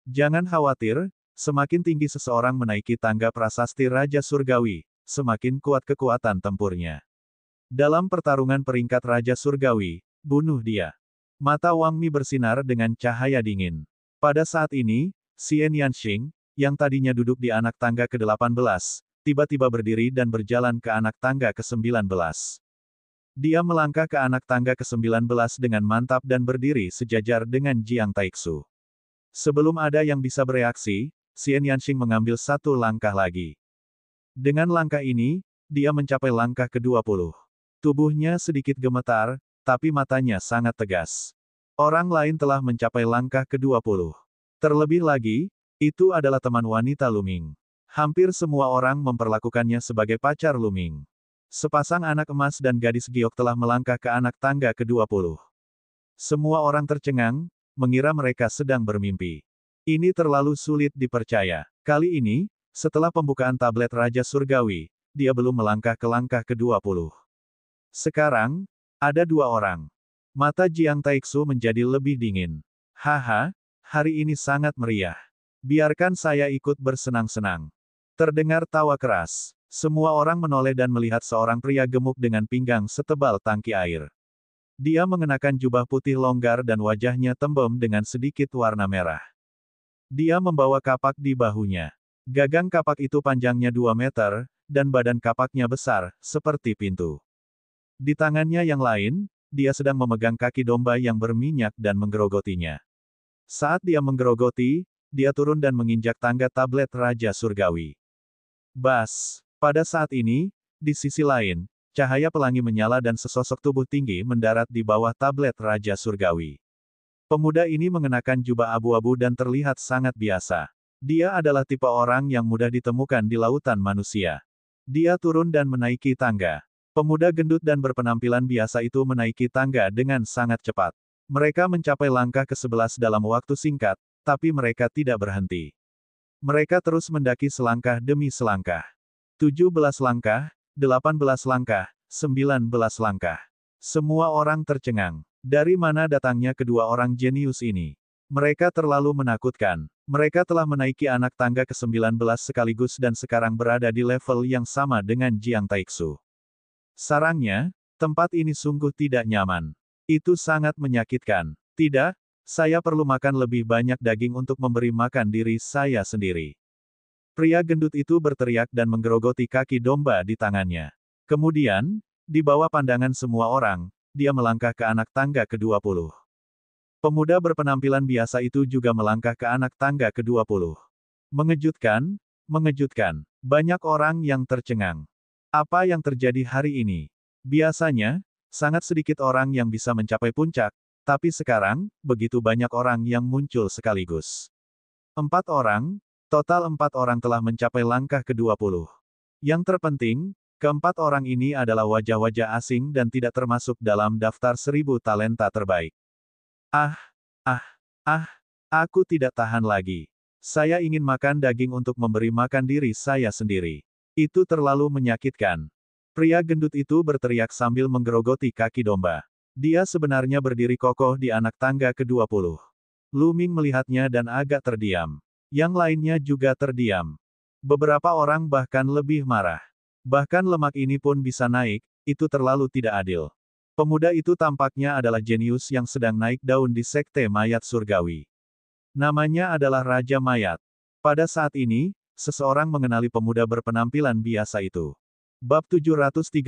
Jangan khawatir, semakin tinggi seseorang menaiki tangga prasasti Raja Surgawi, semakin kuat kekuatan tempurnya. Dalam pertarungan peringkat Raja Surgawi, bunuh dia. Mata Wang Mi bersinar dengan cahaya dingin. Pada saat ini, Xian Yanxing, yang tadinya duduk di anak tangga ke-18, tiba-tiba berdiri dan berjalan ke anak tangga ke-19. Dia melangkah ke anak tangga ke-19 dengan mantap dan berdiri sejajar dengan Jiang Taixu. Sebelum ada yang bisa bereaksi, Xian Yanxing mengambil satu langkah lagi. Dengan langkah ini, dia mencapai langkah ke-20. Tubuhnya sedikit gemetar, tapi matanya sangat tegas. Orang lain telah mencapai langkah ke-20. Terlebih lagi, itu adalah teman wanita Lu Ming. Hampir semua orang memperlakukannya sebagai pacar Lu Ming. Sepasang anak emas dan gadis giok telah melangkah ke anak tangga ke-20. Semua orang tercengang, mengira mereka sedang bermimpi. Ini terlalu sulit dipercaya. Kali ini, setelah pembukaan tablet Raja Surgawi, dia belum melangkah ke langkah ke-20. Sekarang, ada dua orang. Mata Jiang Taixu menjadi lebih dingin. Haha, hari ini sangat meriah. Biarkan saya ikut bersenang-senang. Terdengar tawa keras. Semua orang menoleh dan melihat seorang pria gemuk dengan pinggang setebal tangki air. Dia mengenakan jubah putih longgar dan wajahnya tembem dengan sedikit warna merah. Dia membawa kapak di bahunya. Gagang kapak itu panjangnya 2 meter, dan badan kapaknya besar, seperti pintu. Di tangannya yang lain, dia sedang memegang kaki domba yang berminyak dan menggerogotinya. Saat dia menggerogoti, dia turun dan menginjak tangga tablet Raja Surgawi. Bas! Pada saat ini, di sisi lain, cahaya pelangi menyala dan sesosok tubuh tinggi mendarat di bawah tablet Raja Surgawi. Pemuda ini mengenakan jubah abu-abu dan terlihat sangat biasa. Dia adalah tipe orang yang mudah ditemukan di lautan manusia. Dia turun dan menaiki tangga. Pemuda gendut dan berpenampilan biasa itu menaiki tangga dengan sangat cepat. Mereka mencapai langkah ke-11 dalam waktu singkat, tapi mereka tidak berhenti. Mereka terus mendaki selangkah demi selangkah. 17 langkah, 18 langkah, 19 langkah. Semua orang tercengang. Dari mana datangnya kedua orang jenius ini? Mereka terlalu menakutkan. Mereka telah menaiki anak tangga ke-19 sekaligus dan sekarang berada di level yang sama dengan Jiang Taixu. Sarangnya, tempat ini sungguh tidak nyaman. Itu sangat menyakitkan. Tidak, saya perlu makan lebih banyak daging untuk memberi makan diri saya sendiri. Pria gendut itu berteriak dan menggerogoti kaki domba di tangannya. Kemudian, di bawah pandangan semua orang, dia melangkah ke anak tangga ke-20. Pemuda berpenampilan biasa itu juga melangkah ke anak tangga ke-20. Mengejutkan, mengejutkan. Banyak orang yang tercengang. Apa yang terjadi hari ini? Biasanya, sangat sedikit orang yang bisa mencapai puncak, tapi sekarang, begitu banyak orang yang muncul sekaligus. 4 orang, total 4 orang telah mencapai langkah ke-20. Yang terpenting, keempat orang ini adalah wajah-wajah asing dan tidak termasuk dalam daftar 1000 talenta terbaik. Aku tidak tahan lagi. Saya ingin makan daging untuk memberi makan diri saya sendiri. Itu terlalu menyakitkan. Pria gendut itu berteriak sambil menggerogoti kaki domba. Dia sebenarnya berdiri kokoh di anak tangga ke-20. Lu Ming melihatnya dan agak terdiam. Yang lainnya juga terdiam. Beberapa orang bahkan lebih marah. Bahkan lemak ini pun bisa naik, itu terlalu tidak adil. Pemuda itu tampaknya adalah jenius yang sedang naik daun di sekte mayat surgawi. Namanya adalah Raja Mayat. Pada saat ini, seseorang mengenali pemuda berpenampilan biasa itu. Bab 737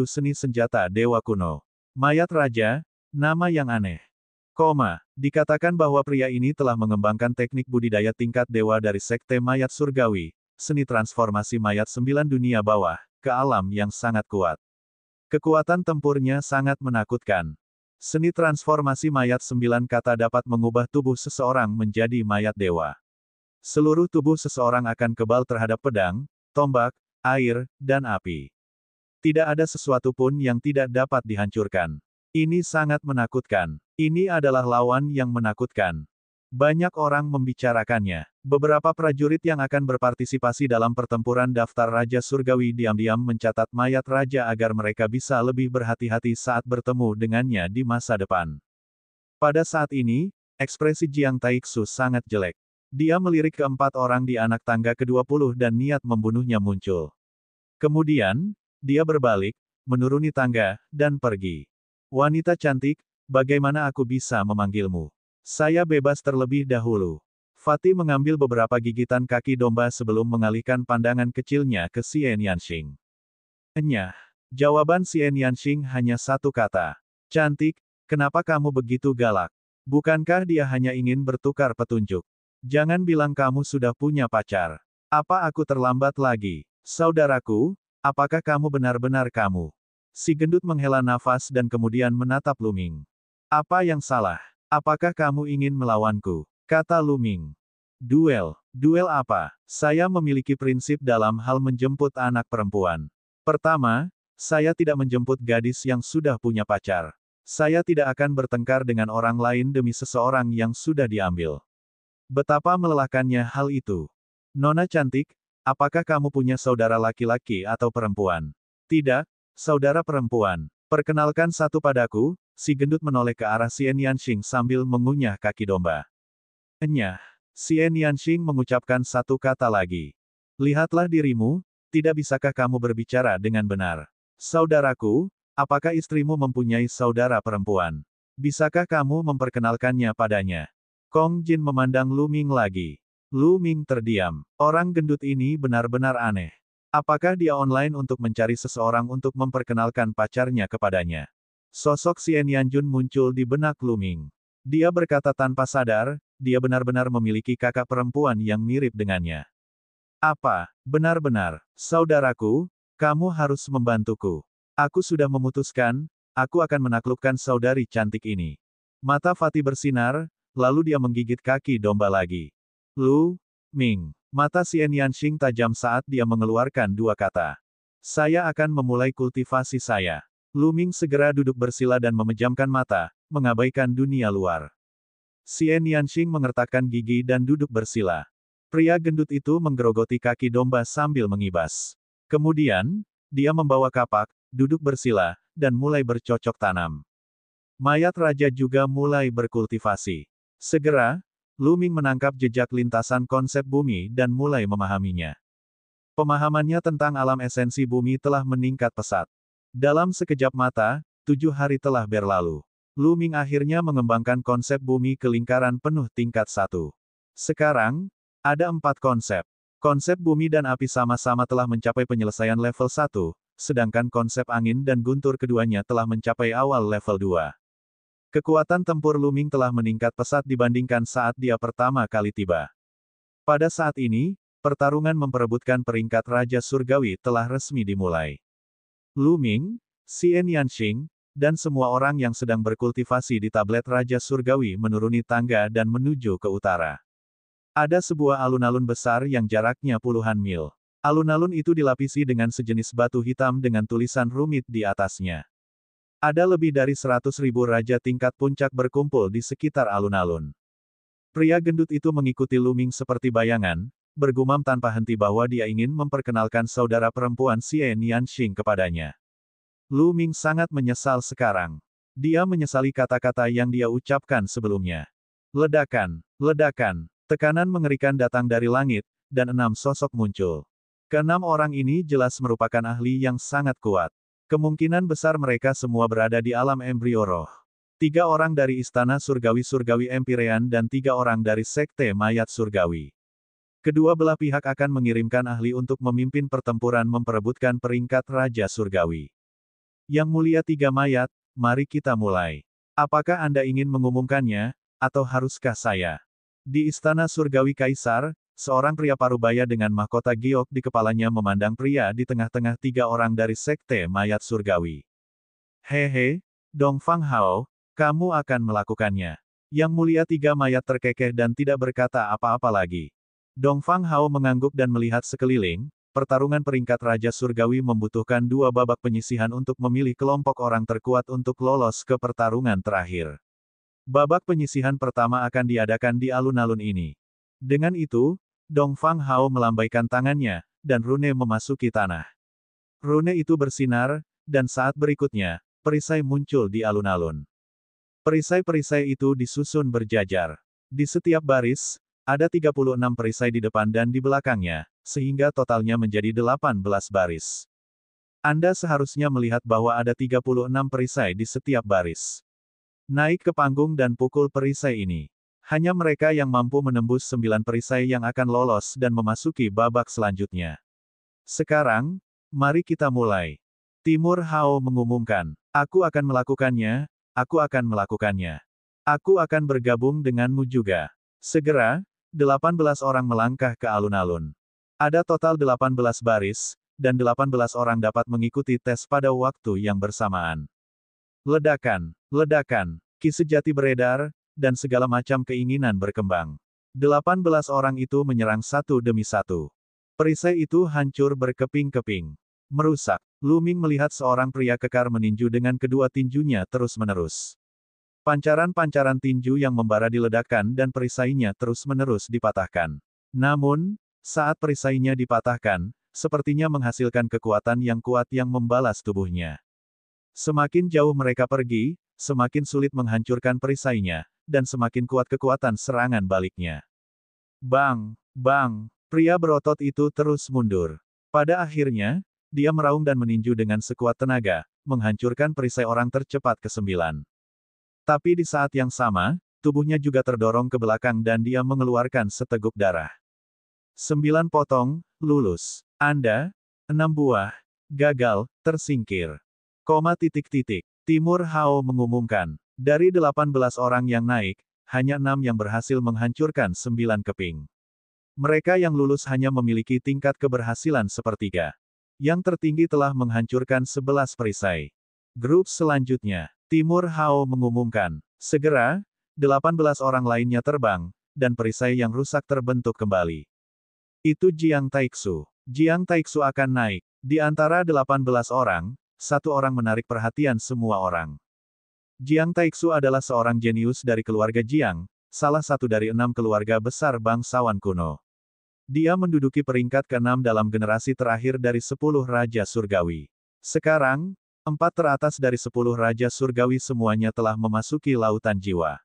Seni Senjata Dewa Kuno. Mayat Raja, nama yang aneh. Dikatakan bahwa pria ini telah mengembangkan teknik budidaya tingkat dewa dari sekte mayat surgawi, seni transformasi mayat 9 dunia bawah, ke alam yang sangat kuat. Kekuatan tempurnya sangat menakutkan. Seni transformasi mayat 9 kata dapat mengubah tubuh seseorang menjadi mayat dewa. Seluruh tubuh seseorang akan kebal terhadap pedang, tombak, air, dan api. Tidak ada sesuatu pun yang tidak dapat dihancurkan. Ini sangat menakutkan. Ini adalah lawan yang menakutkan. Banyak orang membicarakannya. Beberapa prajurit yang akan berpartisipasi dalam pertempuran daftar Raja Surgawi diam-diam mencatat mayat raja agar mereka bisa lebih berhati-hati saat bertemu dengannya di masa depan. Pada saat ini, ekspresi Jiang Taixu sangat jelek. Dia melirik keempat orang di anak tangga ke-20 dan niat membunuhnya muncul. Kemudian, dia berbalik, menuruni tangga, dan pergi. Wanita cantik, bagaimana aku bisa memanggilmu? Saya bebas terlebih dahulu. Fatih mengambil beberapa gigitan kaki domba sebelum mengalihkan pandangan kecilnya ke Xian Yanxing. Enyah. Jawaban Xian Yanxing hanya satu kata. Cantik, kenapa kamu begitu galak? Bukankah dia hanya ingin bertukar petunjuk? Jangan bilang kamu sudah punya pacar. Apa aku terlambat lagi? Saudaraku, apakah kamu benar-benar kamu? Si gendut menghela nafas dan kemudian menatap Lu Ming. Apa yang salah? Apakah kamu ingin melawanku? Kata Lu Ming. Duel. Duel apa? Saya memiliki prinsip dalam hal menjemput anak perempuan. Pertama, saya tidak menjemput gadis yang sudah punya pacar. Saya tidak akan bertengkar dengan orang lain demi seseorang yang sudah diambil. Betapa melelahkannya hal itu. Nona cantik, apakah kamu punya saudara laki-laki atau perempuan? Tidak, saudara perempuan. Perkenalkan satu padaku. Si gendut menoleh ke arah Xian Yanxing sambil mengunyah kaki domba. Enyah. Xian Yanxing mengucapkan satu kata lagi. Lihatlah dirimu, tidak bisakah kamu berbicara dengan benar? Saudaraku, apakah istrimu mempunyai saudara perempuan? Bisakah kamu memperkenalkannya padanya? Kong Jin memandang Lu Ming lagi. Lu Ming terdiam. Orang gendut ini benar-benar aneh. Apakah dia online untuk mencari seseorang untuk memperkenalkan pacarnya kepadanya? Sosok Xian Yanjun muncul di benak Lu Ming. Dia berkata tanpa sadar, dia benar-benar memiliki kakak perempuan yang mirip dengannya. Apa, benar-benar, saudaraku, kamu harus membantuku. Aku sudah memutuskan, aku akan menaklukkan saudari cantik ini. Mata Fatih bersinar, lalu dia menggigit kaki domba lagi. Lu Ming. Mata Xian Yanxing tajam saat dia mengeluarkan dua kata. Saya akan memulai kultivasi saya. Lu Ming segera duduk bersila dan memejamkan mata, mengabaikan dunia luar. Xian Yanxing mengertakkan gigi dan duduk bersila. Pria gendut itu menggerogoti kaki domba sambil mengibas. Kemudian, dia membawa kapak, duduk bersila, dan mulai bercocok tanam. Mayat raja juga mulai berkultivasi. Segera, Lu Ming menangkap jejak lintasan konsep bumi dan mulai memahaminya. Pemahamannya tentang alam esensi bumi telah meningkat pesat. Dalam sekejap mata, 7 hari telah berlalu. Lu Ming akhirnya mengembangkan konsep bumi ke lingkaran penuh tingkat 1. Sekarang, ada 4 konsep. Konsep bumi dan api sama-sama telah mencapai penyelesaian level 1, sedangkan konsep angin dan guntur keduanya telah mencapai awal level 2. Kekuatan tempur Lu Ming telah meningkat pesat dibandingkan saat dia pertama kali tiba. Pada saat ini, pertarungan memperebutkan peringkat Raja Surgawi telah resmi dimulai. Lu Ming, Xian Yanxing, dan semua orang yang sedang berkultivasi di tablet Raja Surgawi menuruni tangga dan menuju ke utara. Ada sebuah alun-alun besar yang jaraknya puluhan mil. Alun-alun itu dilapisi dengan sejenis batu hitam dengan tulisan rumit di atasnya. Ada lebih dari 100.000 raja tingkat puncak berkumpul di sekitar alun-alun. Pria gendut itu mengikuti Lu Ming seperti bayangan, bergumam tanpa henti bahwa dia ingin memperkenalkan saudara perempuan Xian Yanxing kepadanya. Lu Ming sangat menyesal sekarang. Dia menyesali kata-kata yang dia ucapkan sebelumnya. Ledakan, ledakan, tekanan mengerikan datang dari langit, dan 6 sosok muncul. Keenam orang ini jelas merupakan ahli yang sangat kuat. Kemungkinan besar mereka semua berada di alam embrio roh. 3 orang dari Istana Surgawi-Surgawi Empyrean dan 3 orang dari Sekte Mayat Surgawi. Kedua belah pihak akan mengirimkan ahli untuk memimpin pertempuran memperebutkan peringkat Raja Surgawi. Yang mulia 3 mayat, mari kita mulai. Apakah Anda ingin mengumumkannya, atau haruskah saya? Di Istana Surgawi Kaisar, seorang pria parubaya dengan mahkota giok di kepalanya memandang pria di tengah-tengah 3 orang dari Sekte Mayat Surgawi. Hehe, Dongfang Hao, kamu akan melakukannya. Yang mulia 3 mayat terkekeh dan tidak berkata apa-apa lagi. Dongfang Hao mengangguk dan melihat sekeliling. Pertarungan peringkat Raja Surgawi membutuhkan 2 babak penyisihan untuk memilih kelompok orang terkuat untuk lolos ke pertarungan terakhir. Babak penyisihan pertama akan diadakan di alun-alun ini. Dengan itu, Dongfang Hao melambaikan tangannya, dan rune memasuki tanah. Rune itu bersinar, dan saat berikutnya, perisai muncul di alun-alun. Perisai-perisai itu disusun berjajar. Di setiap baris, ada 36 perisai di depan dan di belakangnya, sehingga totalnya menjadi 18 baris. Anda seharusnya melihat bahwa ada 36 perisai di setiap baris. Naik ke panggung dan pukul perisai ini. Hanya mereka yang mampu menembus 9 perisai yang akan lolos dan memasuki babak selanjutnya. Sekarang, mari kita mulai. Timur Hao mengumumkan, aku akan melakukannya, aku akan melakukannya. Aku akan bergabung denganmu juga. Segera, 18 orang melangkah ke alun-alun. Ada total 18 baris, dan 18 orang dapat mengikuti tes pada waktu yang bersamaan. Ledakan, ledakan, ki sejati beredar, dan segala macam keinginan berkembang. 18 orang itu menyerang satu demi satu. Perisai itu hancur berkeping-keping. Merusak. Lu Ming melihat seorang pria kekar meninju dengan kedua tinjunya terus-menerus. Pancaran-pancaran tinju yang membara diledakkan dan perisainya terus-menerus dipatahkan. Namun, saat perisainya dipatahkan, sepertinya menghasilkan kekuatan yang kuat yang membalas tubuhnya. Semakin jauh mereka pergi, semakin sulit menghancurkan perisainya, dan semakin kuat kekuatan serangan baliknya. Bang! Bang! Pria berotot itu terus mundur. Pada akhirnya, dia meraung dan meninju dengan sekuat tenaga, menghancurkan perisai orang tercepat ke-9. Tapi di saat yang sama, tubuhnya juga terdorong ke belakang dan dia mengeluarkan seteguk darah. 9 potong, lulus. Anda, 6 buah, gagal, tersingkir. Timur Hao mengumumkan, dari 18 orang yang naik, hanya 6 yang berhasil menghancurkan 9 keping. Mereka yang lulus hanya memiliki tingkat keberhasilan sepertiga. Yang tertinggi telah menghancurkan 11 perisai. Grup selanjutnya, Timur Hao mengumumkan, segera, 18 orang lainnya terbang, dan perisai yang rusak terbentuk kembali. Itu Jiang Taixu. Jiang Taixu akan naik. Di antara 18 orang, satu orang menarik perhatian semua orang. Jiang Taixu adalah seorang jenius dari keluarga Jiang, salah satu dari 6 keluarga besar bangsawan kuno. Dia menduduki peringkat ke-6 dalam generasi terakhir dari 10 Raja Surgawi. Sekarang, 4 teratas dari 10 Raja Surgawi semuanya telah memasuki lautan jiwa.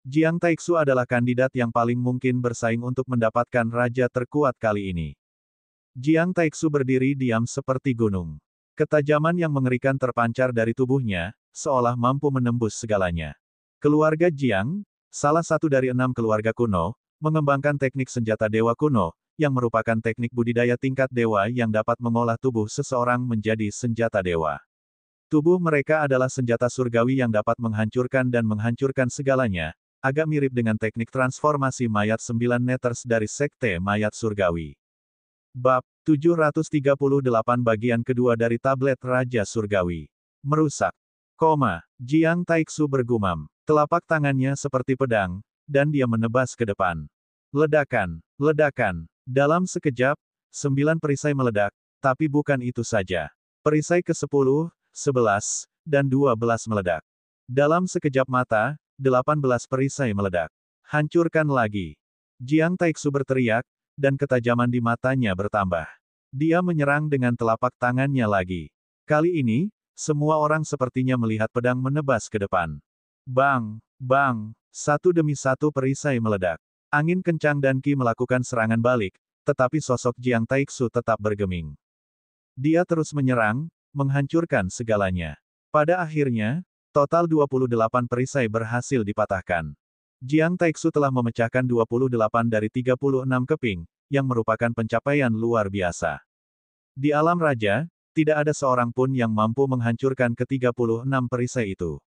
Jiang Taixu adalah kandidat yang paling mungkin bersaing untuk mendapatkan raja terkuat kali ini. Jiang Taixu berdiri diam seperti gunung. Ketajaman yang mengerikan terpancar dari tubuhnya, seolah mampu menembus segalanya. Keluarga Jiang, salah satu dari 6 keluarga kuno, mengembangkan teknik senjata dewa kuno, yang merupakan teknik budidaya tingkat dewa yang dapat mengolah tubuh seseorang menjadi senjata dewa. Tubuh mereka adalah senjata surgawi yang dapat menghancurkan dan menghancurkan segalanya, agak mirip dengan teknik transformasi mayat 9 Neters dari Sekte Mayat Surgawi. Bab 738 bagian kedua dari tablet Raja Surgawi. Merusak. Jiang Taixu bergumam. Telapak tangannya seperti pedang, dan dia menebas ke depan. Ledakan, ledakan. Dalam sekejap, 9 perisai meledak, tapi bukan itu saja. Perisai ke-10, 11, dan 12 meledak. Dalam sekejap mata, 18 perisai meledak. Hancurkan lagi. Jiang Taixu berteriak, dan ketajaman di matanya bertambah. Dia menyerang dengan telapak tangannya lagi. Kali ini, semua orang sepertinya melihat pedang menebas ke depan. Bang! Bang! Satu demi satu perisai meledak. Angin kencang dan Qi melakukan serangan balik, tetapi sosok Jiang Taixu tetap bergeming. Dia terus menyerang, menghancurkan segalanya. Pada akhirnya, total 28 perisai berhasil dipatahkan. Jiang Taixu telah memecahkan 28 dari 36 keping, yang merupakan pencapaian luar biasa. Di alam raja, tidak ada seorang pun yang mampu menghancurkan ke-36 perisai itu.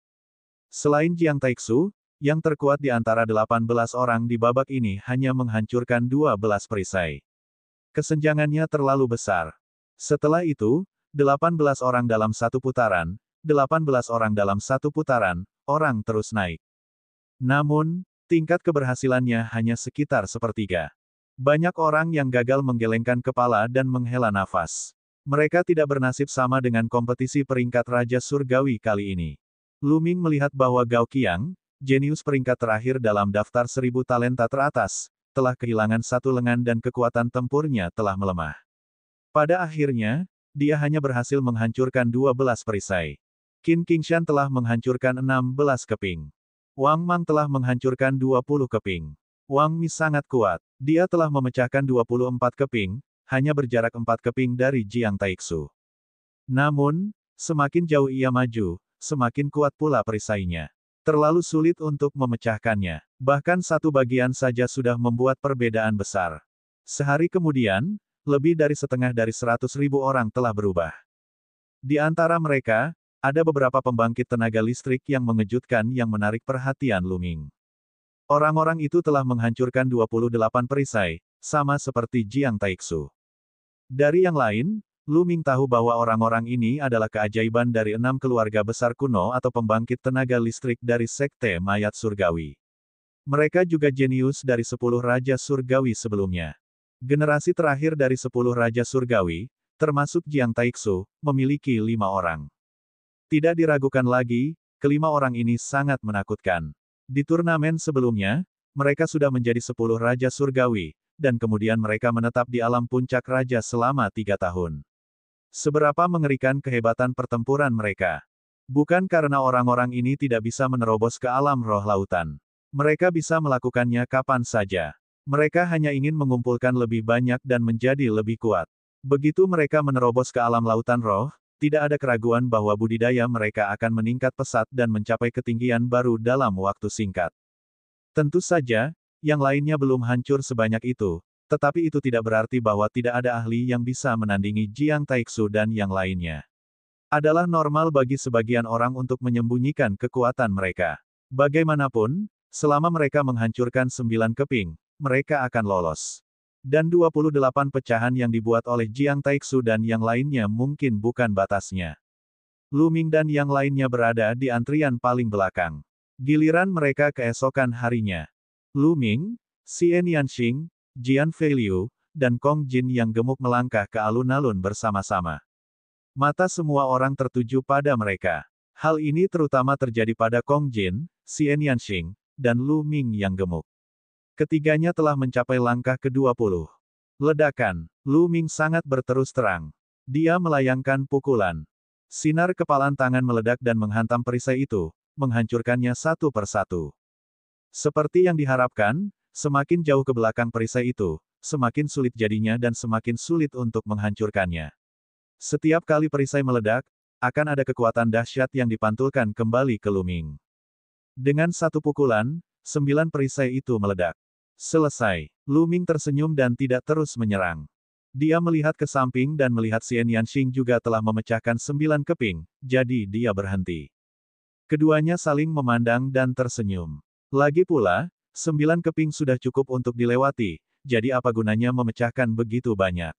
Selain Jiang Taixu, yang terkuat di antara 18 orang di babak ini hanya menghancurkan 12 perisai. Kesenjangannya terlalu besar. Setelah itu, 18 orang dalam satu putaran, 18 orang dalam satu putaran, orang terus naik. Namun, tingkat keberhasilannya hanya sekitar sepertiga. Banyak orang yang gagal menggelengkan kepala dan menghela nafas. Mereka tidak bernasib sama dengan kompetisi peringkat Raja Surgawi kali ini. Lu Ming melihat bahwa Gao Qiang, jenius peringkat terakhir dalam daftar 1000 talenta teratas, telah kehilangan satu lengan dan kekuatan tempurnya telah melemah. Pada akhirnya, dia hanya berhasil menghancurkan 12 perisai. Qin Qingshan telah menghancurkan 16 keping. Wang Mang telah menghancurkan 20 keping. Wang Mi sangat kuat. Dia telah memecahkan 24 keping, hanya berjarak 4 keping dari Jiang Taixu. Namun, semakin jauh ia maju, semakin kuat pula perisainya. Terlalu sulit untuk memecahkannya. Bahkan satu bagian saja sudah membuat perbedaan besar. Sehari kemudian, lebih dari setengah dari 100.000 orang telah berubah. Di antara mereka, ada beberapa pembangkit tenaga listrik yang mengejutkan yang menarik perhatian Lu Ming. Orang-orang itu telah menghancurkan 28 perisai, sama seperti Jiang Taixu. Dari yang lain, Lu Ming tahu bahwa orang-orang ini adalah keajaiban dari 6 keluarga besar kuno atau pembangkit tenaga listrik dari Sekte Mayat Surgawi. Mereka juga jenius dari 10 Raja Surgawi sebelumnya. Generasi terakhir dari 10 Raja Surgawi, termasuk Jiang Taixu, memiliki 5 orang. Tidak diragukan lagi, kelima orang ini sangat menakutkan. Di turnamen sebelumnya, mereka sudah menjadi 10 Raja Surgawi, dan kemudian mereka menetap di alam puncak Raja selama 3 tahun. Seberapa mengerikan kehebatan pertempuran mereka. Bukan karena orang-orang ini tidak bisa menerobos ke alam roh lautan. Mereka bisa melakukannya kapan saja. Mereka hanya ingin mengumpulkan lebih banyak dan menjadi lebih kuat. Begitu mereka menerobos ke alam lautan roh, tidak ada keraguan bahwa budidaya mereka akan meningkat pesat dan mencapai ketinggian baru dalam waktu singkat. Tentu saja, yang lainnya belum hancur sebanyak itu, tetapi itu tidak berarti bahwa tidak ada ahli yang bisa menandingi Jiang Taixu dan yang lainnya. Adalah normal bagi sebagian orang untuk menyembunyikan kekuatan mereka. Bagaimanapun, selama mereka menghancurkan 9 keping, mereka akan lolos. Dan 28 pecahan yang dibuat oleh Jiang Taixu dan yang lainnya mungkin bukan batasnya. Lu Ming dan yang lainnya berada di antrian paling belakang. Giliran mereka keesokan harinya. Lu Ming, Xian Yanxing, Jian Feiliu, dan Kong Jin yang gemuk melangkah ke alun-alun bersama-sama. Mata semua orang tertuju pada mereka. Hal ini terutama terjadi pada Kong Jin, Xian Yanxing, dan Lu Ming yang gemuk. Ketiganya telah mencapai langkah ke-20. Ledakan. Lu Ming sangat berterus terang. Dia melayangkan pukulan. Sinar kepalan tangan meledak dan menghantam perisai itu, menghancurkannya satu persatu. Seperti yang diharapkan, semakin jauh ke belakang perisai itu, semakin sulit jadinya dan semakin sulit untuk menghancurkannya. Setiap kali perisai meledak, akan ada kekuatan dahsyat yang dipantulkan kembali ke Lu Ming. Dengan satu pukulan, 9 perisai itu meledak. Selesai. Lu Ming tersenyum dan tidak terus menyerang. Dia melihat ke samping dan melihat Xian Yanxing juga telah memecahkan 9 keping, jadi dia berhenti. Keduanya saling memandang dan tersenyum. Lagi pula, 9 keping sudah cukup untuk dilewati, jadi apa gunanya memecahkan begitu banyak.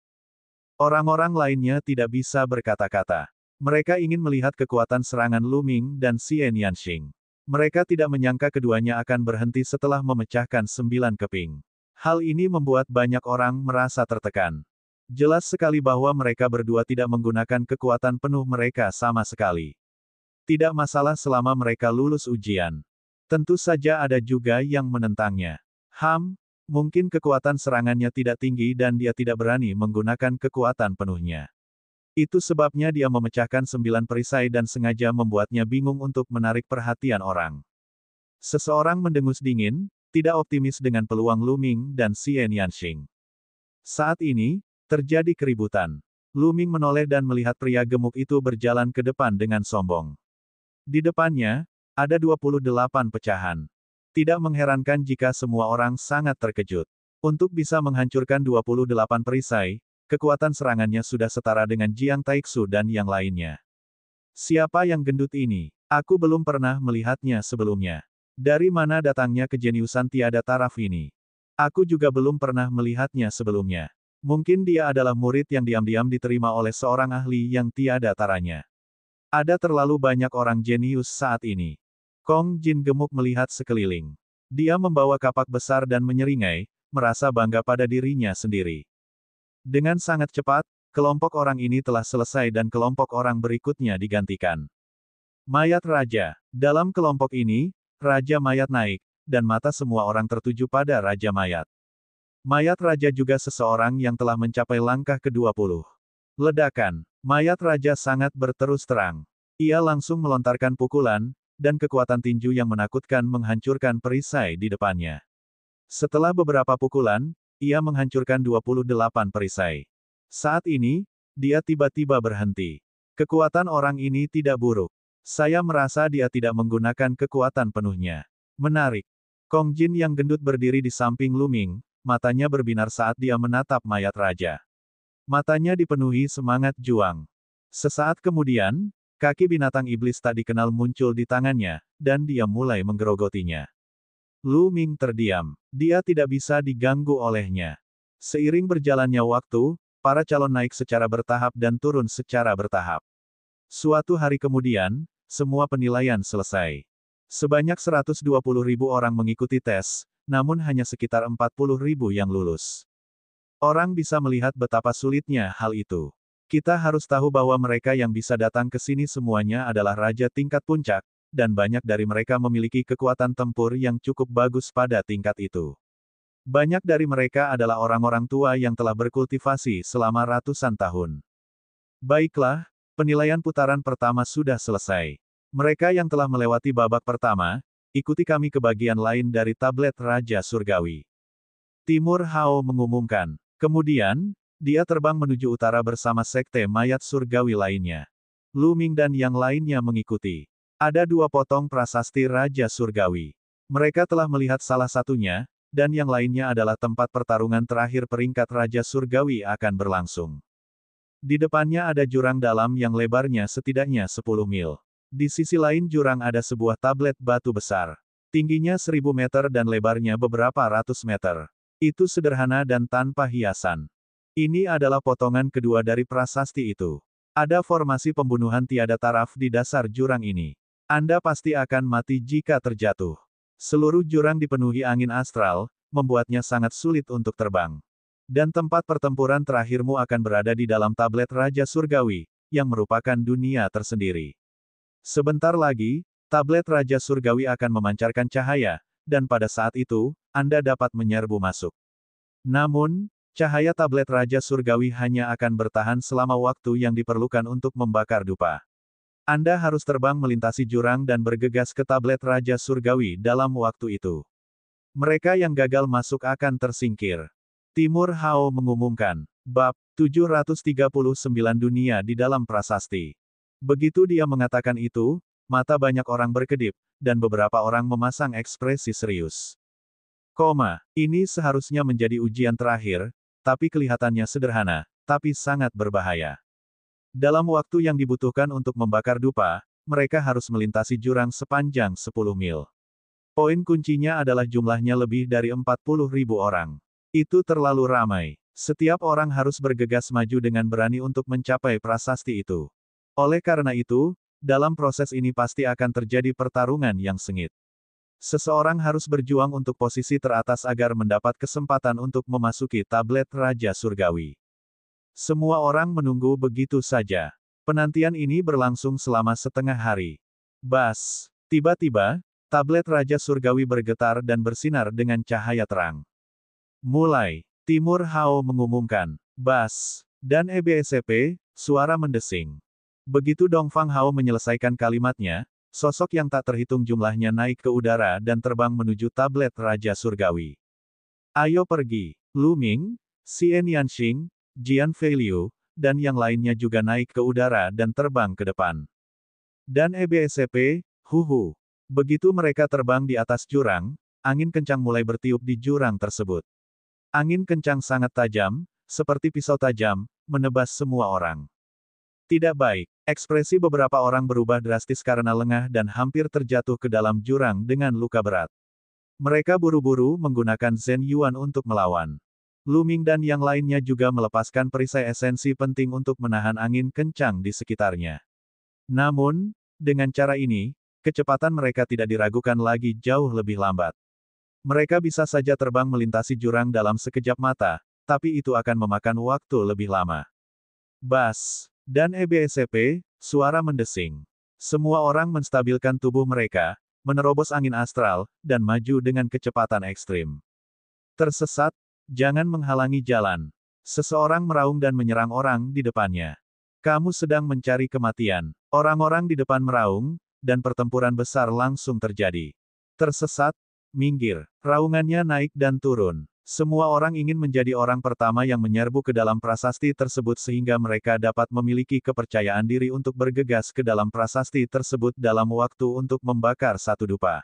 Orang-orang lainnya tidak bisa berkata-kata. Mereka ingin melihat kekuatan serangan Lu Ming dan Xian Yanxing. Mereka tidak menyangka keduanya akan berhenti setelah memecahkan 9 keping. Hal ini membuat banyak orang merasa tertekan. Jelas sekali bahwa mereka berdua tidak menggunakan kekuatan penuh mereka sama sekali. Tidak masalah selama mereka lulus ujian. Tentu saja ada juga yang menentangnya. Mungkin kekuatan serangannya tidak tinggi dan dia tidak berani menggunakan kekuatan penuhnya. Itu sebabnya dia memecahkan 9 perisai dan sengaja membuatnya bingung untuk menarik perhatian orang. Seseorang mendengus dingin, tidak optimis dengan peluang Lu Ming dan Xian Yanxing. Saat ini, terjadi keributan. Lu Ming menoleh dan melihat pria gemuk itu berjalan ke depan dengan sombong. Di depannya, ada 28 pecahan. Tidak mengherankan jika semua orang sangat terkejut. Untuk bisa menghancurkan 28 perisai, kekuatan serangannya sudah setara dengan Jiang Taixu dan yang lainnya. Siapa yang gendut ini? Aku belum pernah melihatnya sebelumnya. Dari mana datangnya kejeniusan tiada taraf ini? Aku juga belum pernah melihatnya sebelumnya. Mungkin dia adalah murid yang diam-diam diterima oleh seorang ahli yang tiada taranya. Ada terlalu banyak orang jenius saat ini. Kong Jin gemuk melihat sekeliling. Dia membawa kapak besar dan menyeringai, merasa bangga pada dirinya sendiri. Dengan sangat cepat, kelompok orang ini telah selesai dan kelompok orang berikutnya digantikan. Mayat Raja. Dalam kelompok ini, Raja Mayat naik, dan mata semua orang tertuju pada Raja Mayat. Mayat Raja juga seseorang yang telah mencapai langkah ke-20. Ledakan. Mayat Raja sangat berterus terang. Ia langsung melontarkan pukulan, dan kekuatan tinju yang menakutkan menghancurkan perisai di depannya. Setelah beberapa pukulan, ia menghancurkan 28 perisai. Saat ini, dia tiba-tiba berhenti. Kekuatan orang ini tidak buruk. Saya merasa dia tidak menggunakan kekuatan penuhnya. Menarik. Kong Jin yang gendut berdiri di samping Lu Ming, matanya berbinar saat dia menatap mayat raja. Matanya dipenuhi semangat juang. Sesaat kemudian, kaki binatang iblis tak dikenal muncul di tangannya, dan dia mulai menggerogotinya. Lu Ming terdiam. Dia tidak bisa diganggu olehnya. Seiring berjalannya waktu, para calon naik secara bertahap dan turun secara bertahap. Suatu hari kemudian, semua penilaian selesai. Sebanyak 120.000 orang mengikuti tes, namun hanya sekitar 40.000 yang lulus. Orang bisa melihat betapa sulitnya hal itu. Kita harus tahu bahwa mereka yang bisa datang ke sini semuanya adalah raja tingkat puncak, dan banyak dari mereka memiliki kekuatan tempur yang cukup bagus pada tingkat itu. Banyak dari mereka adalah orang-orang tua yang telah berkultivasi selama ratusan tahun. Baiklah, penilaian putaran pertama sudah selesai. Mereka yang telah melewati babak pertama, ikuti kami ke bagian lain dari tablet Raja Surgawi. Timur Hao mengumumkan. Kemudian, dia terbang menuju utara bersama sekte mayat surgawi lainnya. Lu Ming dan yang lainnya mengikuti. Ada 2 potong prasasti Raja Surgawi. Mereka telah melihat salah satunya, dan yang lainnya adalah tempat pertarungan terakhir peringkat Raja Surgawi akan berlangsung. Di depannya ada jurang dalam yang lebarnya setidaknya 10 mil. Di sisi lain jurang ada sebuah tablet batu besar. Tingginya 1000 meter dan lebarnya beberapa ratus meter. Itu sederhana dan tanpa hiasan. Ini adalah potongan kedua dari prasasti itu. Ada formasi pembunuhan tiada taraf di dasar jurang ini. Anda pasti akan mati jika terjatuh. Seluruh jurang dipenuhi angin astral, membuatnya sangat sulit untuk terbang. Dan tempat pertempuran terakhirmu akan berada di dalam tablet Raja Surgawi, yang merupakan dunia tersendiri. Sebentar lagi, tablet Raja Surgawi akan memancarkan cahaya, dan pada saat itu, Anda dapat menyerbu masuk. Namun, cahaya tablet Raja Surgawi hanya akan bertahan selama waktu yang diperlukan untuk membakar dupa. Anda harus terbang melintasi jurang dan bergegas ke tablet Raja Surgawi dalam waktu itu. Mereka yang gagal masuk akan tersingkir. Timur Hao mengumumkan. Bab 739 dunia di dalam prasasti. Begitu dia mengatakan itu, mata banyak orang berkedip, dan beberapa orang memasang ekspresi serius. Ini seharusnya menjadi ujian terakhir, tapi kelihatannya sederhana, tapi sangat berbahaya. Dalam waktu yang dibutuhkan untuk membakar dupa, mereka harus melintasi jurang sepanjang 10 mil. Poin kuncinya adalah jumlahnya lebih dari 40.000 orang. Itu terlalu ramai. Setiap orang harus bergegas maju dengan berani untuk mencapai prasasti itu. Oleh karena itu, dalam proses ini pasti akan terjadi pertarungan yang sengit. Seseorang harus berjuang untuk posisi teratas agar mendapat kesempatan untuk memasuki tablet Raja Surgawi. Semua orang menunggu begitu saja. Penantian ini berlangsung selama setengah hari. Bas! Tiba-tiba, tablet Raja Surgawi bergetar dan bersinar dengan cahaya terang. Mulai! Timur Hao mengumumkan. Bas! Dan EBSCP, suara mendesing. Begitu Dongfang Hao menyelesaikan kalimatnya, sosok yang tak terhitung jumlahnya naik ke udara dan terbang menuju tablet Raja Surgawi. Ayo pergi! Lu Ming, Xian Yanxing, Jian Feiliu, dan yang lainnya juga naik ke udara dan terbang ke depan. Dan EBSCP, huhu. Begitu mereka terbang di atas jurang, angin kencang mulai bertiup di jurang tersebut. Angin kencang sangat tajam, seperti pisau tajam, menebas semua orang. Tidak baik. Ekspresi beberapa orang berubah drastis karena lengah dan hampir terjatuh ke dalam jurang dengan luka berat. Mereka buru-buru menggunakan Zhen Yuan untuk melawan. Lu Ming dan yang lainnya juga melepaskan perisai esensi penting untuk menahan angin kencang di sekitarnya. Namun, dengan cara ini, kecepatan mereka tidak diragukan lagi jauh lebih lambat. Mereka bisa saja terbang melintasi jurang dalam sekejap mata, tapi itu akan memakan waktu lebih lama. Bas! Dan EBSCP, suara mendesing. Semua orang menstabilkan tubuh mereka, menerobos angin astral, dan maju dengan kecepatan ekstrim. Tersesat, jangan menghalangi jalan. Seseorang meraung dan menyerang orang di depannya. Kamu sedang mencari kematian. Orang-orang di depan meraung, dan pertempuran besar langsung terjadi. Tersesat, minggir. Raungannya naik dan turun. Semua orang ingin menjadi orang pertama yang menyerbu ke dalam prasasti tersebut sehingga mereka dapat memiliki kepercayaan diri untuk bergegas ke dalam prasasti tersebut dalam waktu untuk membakar satu dupa.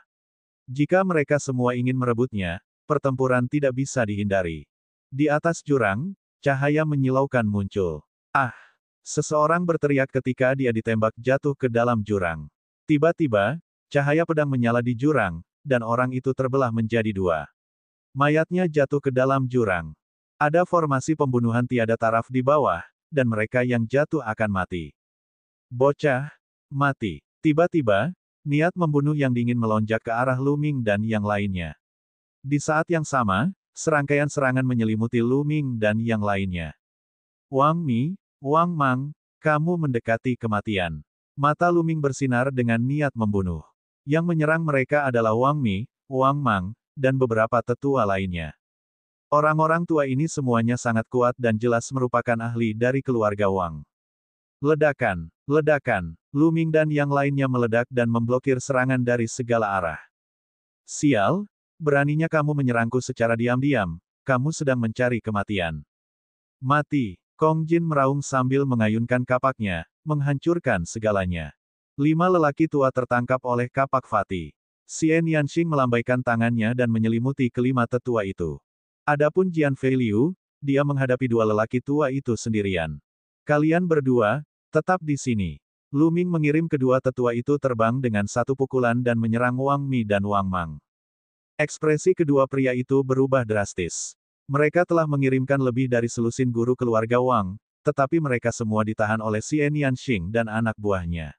Jika mereka semua ingin merebutnya, pertempuran tidak bisa dihindari. Di atas jurang, cahaya menyilaukan muncul. Ah! Seseorang berteriak ketika dia ditembak jatuh ke dalam jurang. Tiba-tiba, cahaya pedang menyala di jurang, dan orang itu terbelah menjadi dua. Mayatnya jatuh ke dalam jurang. Ada formasi pembunuhan tiada taraf di bawah, dan mereka yang jatuh akan mati. Bocah, mati. Tiba-tiba, niat membunuh yang dingin melonjak ke arah Lu Ming dan yang lainnya. Di saat yang sama, serangkaian serangan menyelimuti Lu Ming dan yang lainnya. Wang Mi, Wang Mang, kamu mendekati kematian. Mata Lu Ming bersinar dengan niat membunuh. Yang menyerang mereka adalah Wang Mi, Wang Mang, dan beberapa tetua lainnya. Orang-orang tua ini semuanya sangat kuat dan jelas merupakan ahli dari keluarga Wang. Ledakan, ledakan, Lu Ming dan yang lainnya meledak dan memblokir serangan dari segala arah. Sial, beraninya kamu menyerangku secara diam-diam, kamu sedang mencari kematian. Mati, Kong Jin meraung sambil mengayunkan kapaknya, menghancurkan segalanya. 5 lelaki tua tertangkap oleh kapak Fatih. Xian Yanxing melambaikan tangannya dan menyelimuti kelima tetua itu. Adapun Jian Feiliu, dia menghadapi dua lelaki tua itu sendirian. Kalian berdua, tetap di sini. Lu Ming mengirim kedua tetua itu terbang dengan satu pukulan dan menyerang Wang Mi dan Wang Mang. Ekspresi kedua pria itu berubah drastis. Mereka telah mengirimkan lebih dari selusin guru keluarga Wang, tetapi mereka semua ditahan oleh Xian Yanxing dan anak buahnya.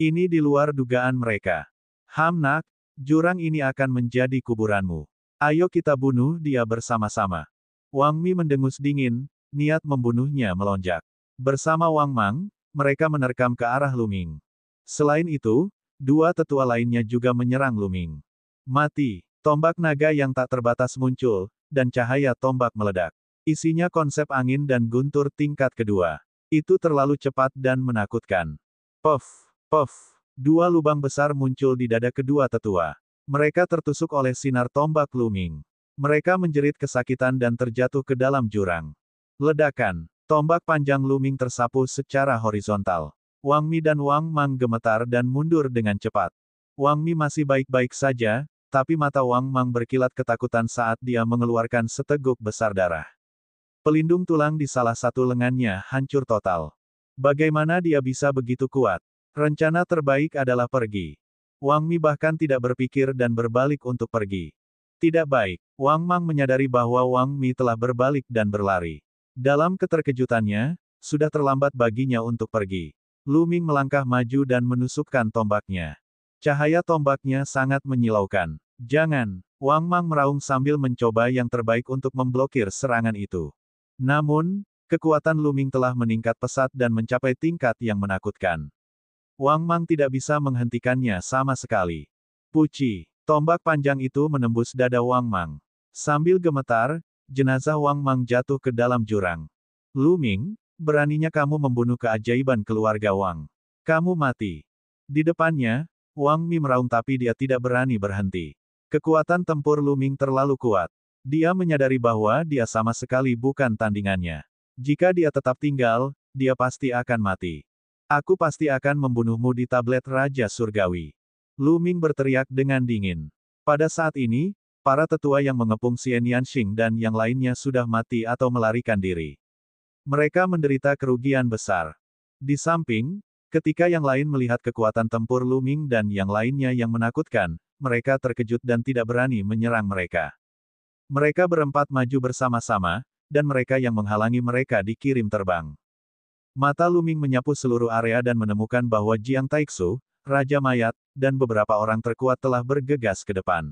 Ini di luar dugaan mereka. Hamnak, jurang ini akan menjadi kuburanmu. Ayo kita bunuh dia bersama-sama. Wang Mi mendengus dingin, niat membunuhnya melonjak. Bersama Wang Mang, mereka menerkam ke arah Lu Ming. Selain itu, dua tetua lainnya juga menyerang Lu Ming. Mati, tombak naga yang tak terbatas muncul, dan cahaya tombak meledak. Isinya konsep angin dan guntur tingkat kedua. Itu terlalu cepat dan menakutkan. Puff, puff. Dua lubang besar muncul di dada kedua tetua. Mereka tertusuk oleh sinar tombak Lu Ming. Mereka menjerit kesakitan dan terjatuh ke dalam jurang. Ledakan. Tombak panjang Lu Ming tersapu secara horizontal. Wang Mi dan Wang Mang gemetar dan mundur dengan cepat. Wang Mi masih baik-baik saja, tapi mata Wang Mang berkilat ketakutan saat dia mengeluarkan seteguk besar darah. Pelindung tulang di salah satu lengannya hancur total. Bagaimana dia bisa begitu kuat? Rencana terbaik adalah pergi. Wang Mi bahkan tidak berpikir dan berbalik untuk pergi. Tidak baik. Wang Mang menyadari bahwa Wang Mi telah berbalik dan berlari. Dalam keterkejutannya, sudah terlambat baginya untuk pergi. Lu Ming melangkah maju dan menusukkan tombaknya. Cahaya tombaknya sangat menyilaukan. Jangan, Wang Mang meraung sambil mencoba yang terbaik untuk memblokir serangan itu. Namun, kekuatan Lu Ming telah meningkat pesat dan mencapai tingkat yang menakutkan. Wang Mang tidak bisa menghentikannya sama sekali. Puci, tombak panjang itu menembus dada Wang Mang. Sambil gemetar, jenazah Wang Mang jatuh ke dalam jurang. Lu Ming, beraninya kamu membunuh keajaiban keluarga Wang. Kamu mati. Di depannya, Wang Mi meraung tapi dia tidak berani berhenti. Kekuatan tempur Lu Ming terlalu kuat. Dia menyadari bahwa dia sama sekali bukan tandingannya. Jika dia tetap tinggal, dia pasti akan mati. Aku pasti akan membunuhmu di tablet Raja Surgawi. Lu Ming berteriak dengan dingin. Pada saat ini, para tetua yang mengepung Xian Yanxing dan yang lainnya sudah mati atau melarikan diri. Mereka menderita kerugian besar. Di samping, ketika yang lain melihat kekuatan tempur Lu Ming dan yang lainnya yang menakutkan, mereka terkejut dan tidak berani menyerang mereka. Mereka berempat maju bersama-sama, dan mereka yang menghalangi mereka dikirim terbang. Mata Lu Ming menyapu seluruh area dan menemukan bahwa Jiang Taixu, Raja Mayat, dan beberapa orang terkuat telah bergegas ke depan.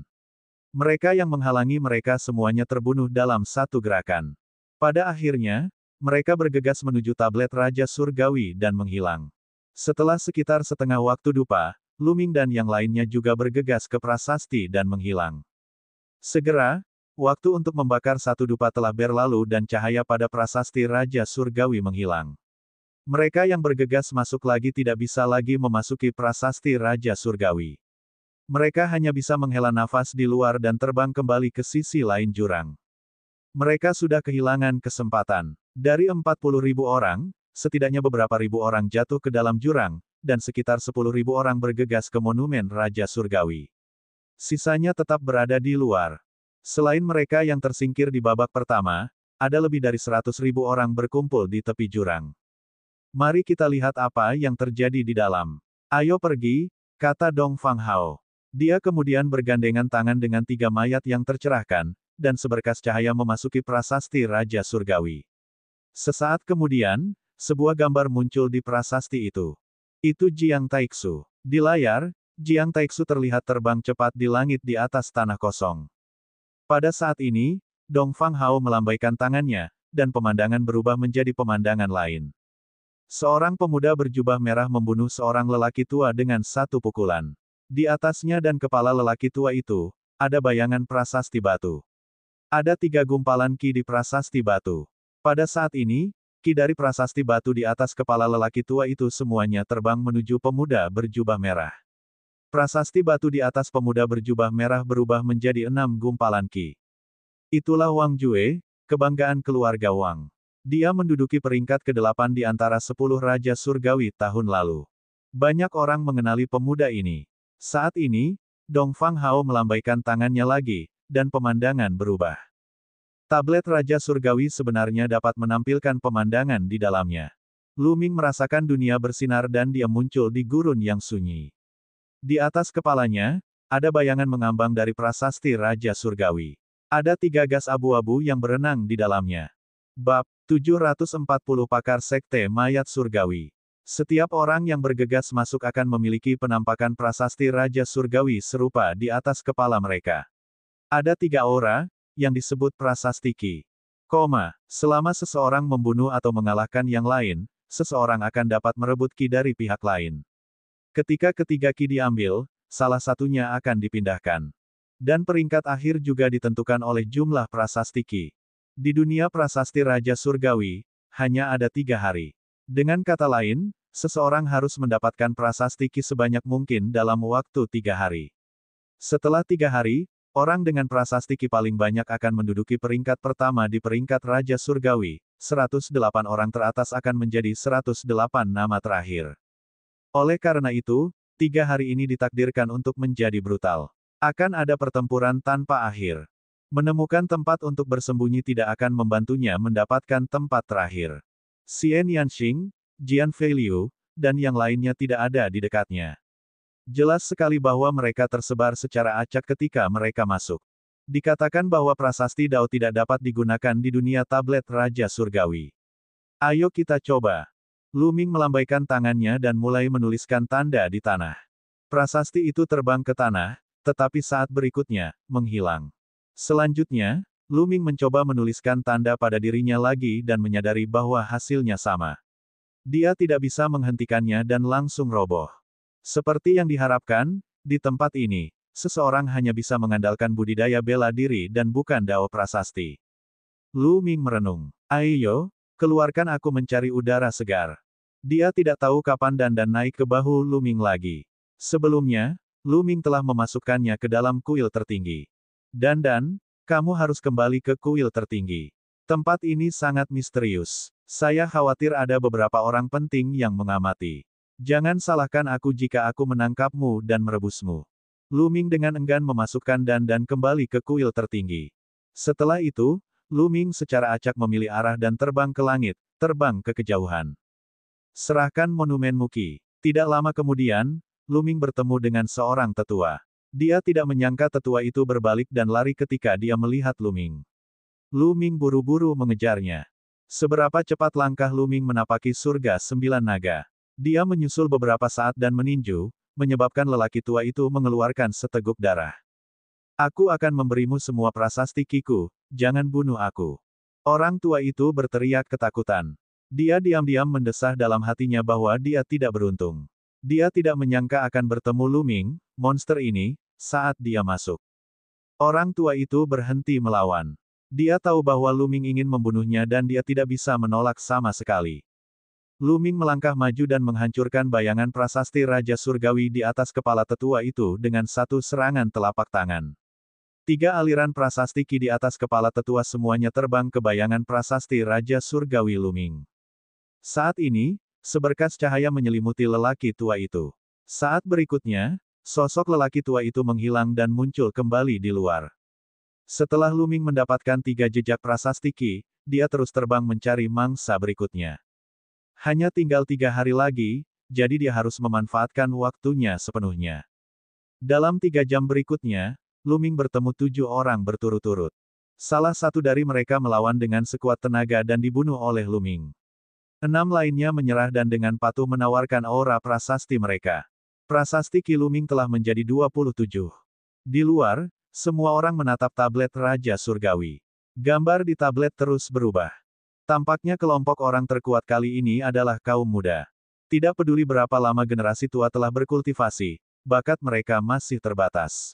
Mereka yang menghalangi mereka semuanya terbunuh dalam satu gerakan. Pada akhirnya, mereka bergegas menuju tablet Raja Surgawi dan menghilang. Setelah sekitar setengah waktu dupa, Lu Ming dan yang lainnya juga bergegas ke prasasti dan menghilang. Segera, waktu untuk membakar satu dupa telah berlalu dan cahaya pada prasasti Raja Surgawi menghilang. Mereka yang bergegas masuk lagi tidak bisa lagi memasuki prasasti Raja Surgawi. Mereka hanya bisa menghela nafas di luar dan terbang kembali ke sisi lain jurang. Mereka sudah kehilangan kesempatan. Dari 40.000 orang, setidaknya beberapa ribu orang jatuh ke dalam jurang, dan sekitar 10.000 orang bergegas ke monumen Raja Surgawi. Sisanya tetap berada di luar. Selain mereka yang tersingkir di babak pertama, ada lebih dari 100.000 orang berkumpul di tepi jurang. Mari kita lihat apa yang terjadi di dalam. Ayo pergi, kata Dong Fang Hao. Dia kemudian bergandengan tangan dengan 3 mayat yang tercerahkan, dan seberkas cahaya memasuki prasasti Raja Surgawi. Sesaat kemudian, sebuah gambar muncul di prasasti itu. Itu Jiang Taixu. Di layar, Jiang Taixu terlihat terbang cepat di langit di atas tanah kosong. Pada saat ini, Dong Fang Hao melambaikan tangannya, dan pemandangan berubah menjadi pemandangan lain. Seorang pemuda berjubah merah membunuh seorang lelaki tua dengan satu pukulan. Di atasnya dan kepala lelaki tua itu, ada bayangan prasasti batu. Ada 3 gumpalan ki di prasasti batu. Pada saat ini, ki dari prasasti batu di atas kepala lelaki tua itu semuanya terbang menuju pemuda berjubah merah. Prasasti batu di atas pemuda berjubah merah berubah menjadi 6 gumpalan ki. Itulah Wang Jue, kebanggaan keluarga Wang. Dia menduduki peringkat ke-8 di antara 10 Raja Surgawi tahun lalu. Banyak orang mengenali pemuda ini. Saat ini, Dong Fang Hao melambaikan tangannya lagi, dan pemandangan berubah. Tablet Raja Surgawi sebenarnya dapat menampilkan pemandangan di dalamnya. Lu Ming merasakan dunia bersinar dan dia muncul di gurun yang sunyi. Di atas kepalanya, ada bayangan mengambang dari prasasti Raja Surgawi. Ada 3 gas abu-abu yang berenang di dalamnya. Bab 740 Pakar Sekte Mayat Surgawi. Setiap orang yang bergegas masuk akan memiliki penampakan prasasti Raja Surgawi serupa di atas kepala mereka. Ada 3 aura, yang disebut prasasti ki. Selama seseorang membunuh atau mengalahkan yang lain, seseorang akan dapat merebut ki dari pihak lain. Ketika ketiga ki diambil, salah satunya akan dipindahkan. Dan peringkat akhir juga ditentukan oleh jumlah prasasti ki. Di dunia prasasti Raja Surgawi, hanya ada 3 hari. Dengan kata lain, seseorang harus mendapatkan prasasti ki sebanyak mungkin dalam waktu 3 hari. Setelah 3 hari, orang dengan prasasti ki paling banyak akan menduduki peringkat pertama di peringkat Raja Surgawi. 108 orang teratas akan menjadi 108 nama terakhir. Oleh karena itu, 3 hari ini ditakdirkan untuk menjadi brutal. Akan ada pertempuran tanpa akhir. Menemukan tempat untuk bersembunyi tidak akan membantunya mendapatkan tempat terakhir. Xian Yanxing, Jian Feiliu, dan yang lainnya tidak ada di dekatnya. Jelas sekali bahwa mereka tersebar secara acak ketika mereka masuk. Dikatakan bahwa prasasti Dao tidak dapat digunakan di dunia tablet Raja Surgawi. Ayo kita coba. Lu Ming melambaikan tangannya dan mulai menuliskan tanda di tanah. Prasasti itu terbang ke tanah, tetapi saat berikutnya, menghilang. Selanjutnya, Lu Ming mencoba menuliskan tanda pada dirinya lagi dan menyadari bahwa hasilnya sama. Dia tidak bisa menghentikannya dan langsung roboh. Seperti yang diharapkan, di tempat ini, seseorang hanya bisa mengandalkan budidaya bela diri dan bukan dao prasasti. Lu Ming merenung. Ayo, keluarkan aku mencari udara segar. Dia tidak tahu kapan Dandan naik ke bahu Lu Ming lagi. Sebelumnya, Lu Ming telah memasukkannya ke dalam kuil tertinggi. Dandan, kamu harus kembali ke kuil tertinggi. Tempat ini sangat misterius. Saya khawatir ada beberapa orang penting yang mengamati. Jangan salahkan aku jika aku menangkapmu dan merebusmu. Lu Ming dengan enggan memasukkan Dandan kembali ke kuil tertinggi. Setelah itu, Lu Ming secara acak memilih arah dan terbang ke langit, terbang ke kejauhan. Serahkan monumen Muki. Tidak lama kemudian, Lu Ming bertemu dengan seorang tetua. Dia tidak menyangka tetua itu berbalik dan lari ketika dia melihat Lu Ming. Lu Ming buru-buru mengejarnya. Seberapa cepat langkah Lu Ming menapaki surga 9 naga. Dia menyusul beberapa saat dan meninju, menyebabkan lelaki tua itu mengeluarkan seteguk darah. Aku akan memberimu semua prasasti kiku, jangan bunuh aku. Orang tua itu berteriak ketakutan. Dia diam-diam mendesah dalam hatinya bahwa dia tidak beruntung. Dia tidak menyangka akan bertemu Lu Ming, monster ini, saat dia masuk. Orang tua itu berhenti melawan. Dia tahu bahwa Lu Ming ingin membunuhnya dan dia tidak bisa menolak sama sekali. Lu Ming melangkah maju dan menghancurkan bayangan prasasti Raja Surgawi di atas kepala tetua itu dengan satu serangan telapak tangan. 3 aliran prasasti Ki di atas kepala tetua semuanya terbang ke bayangan prasasti Raja Surgawi Luming. Saat ini, seberkas cahaya menyelimuti lelaki tua itu. Saat berikutnya, sosok lelaki tua itu menghilang dan muncul kembali di luar. Setelah Luming mendapatkan 3 jejak prasasti Ki, dia terus terbang mencari mangsa berikutnya. Hanya tinggal 3 hari lagi, jadi dia harus memanfaatkan waktunya sepenuhnya. Dalam 3 jam berikutnya, Luming bertemu 7 orang berturut-turut. Salah satu dari mereka melawan dengan sekuat tenaga dan dibunuh oleh Luming. 6 lainnya menyerah dan dengan patuh menawarkan aura prasasti mereka. Prasasti Ki Luming telah menjadi 27. Di luar, semua orang menatap tablet Raja Surgawi. Gambar di tablet terus berubah. Tampaknya kelompok orang terkuat kali ini adalah kaum muda. Tidak peduli berapa lama generasi tua telah berkultivasi, bakat mereka masih terbatas.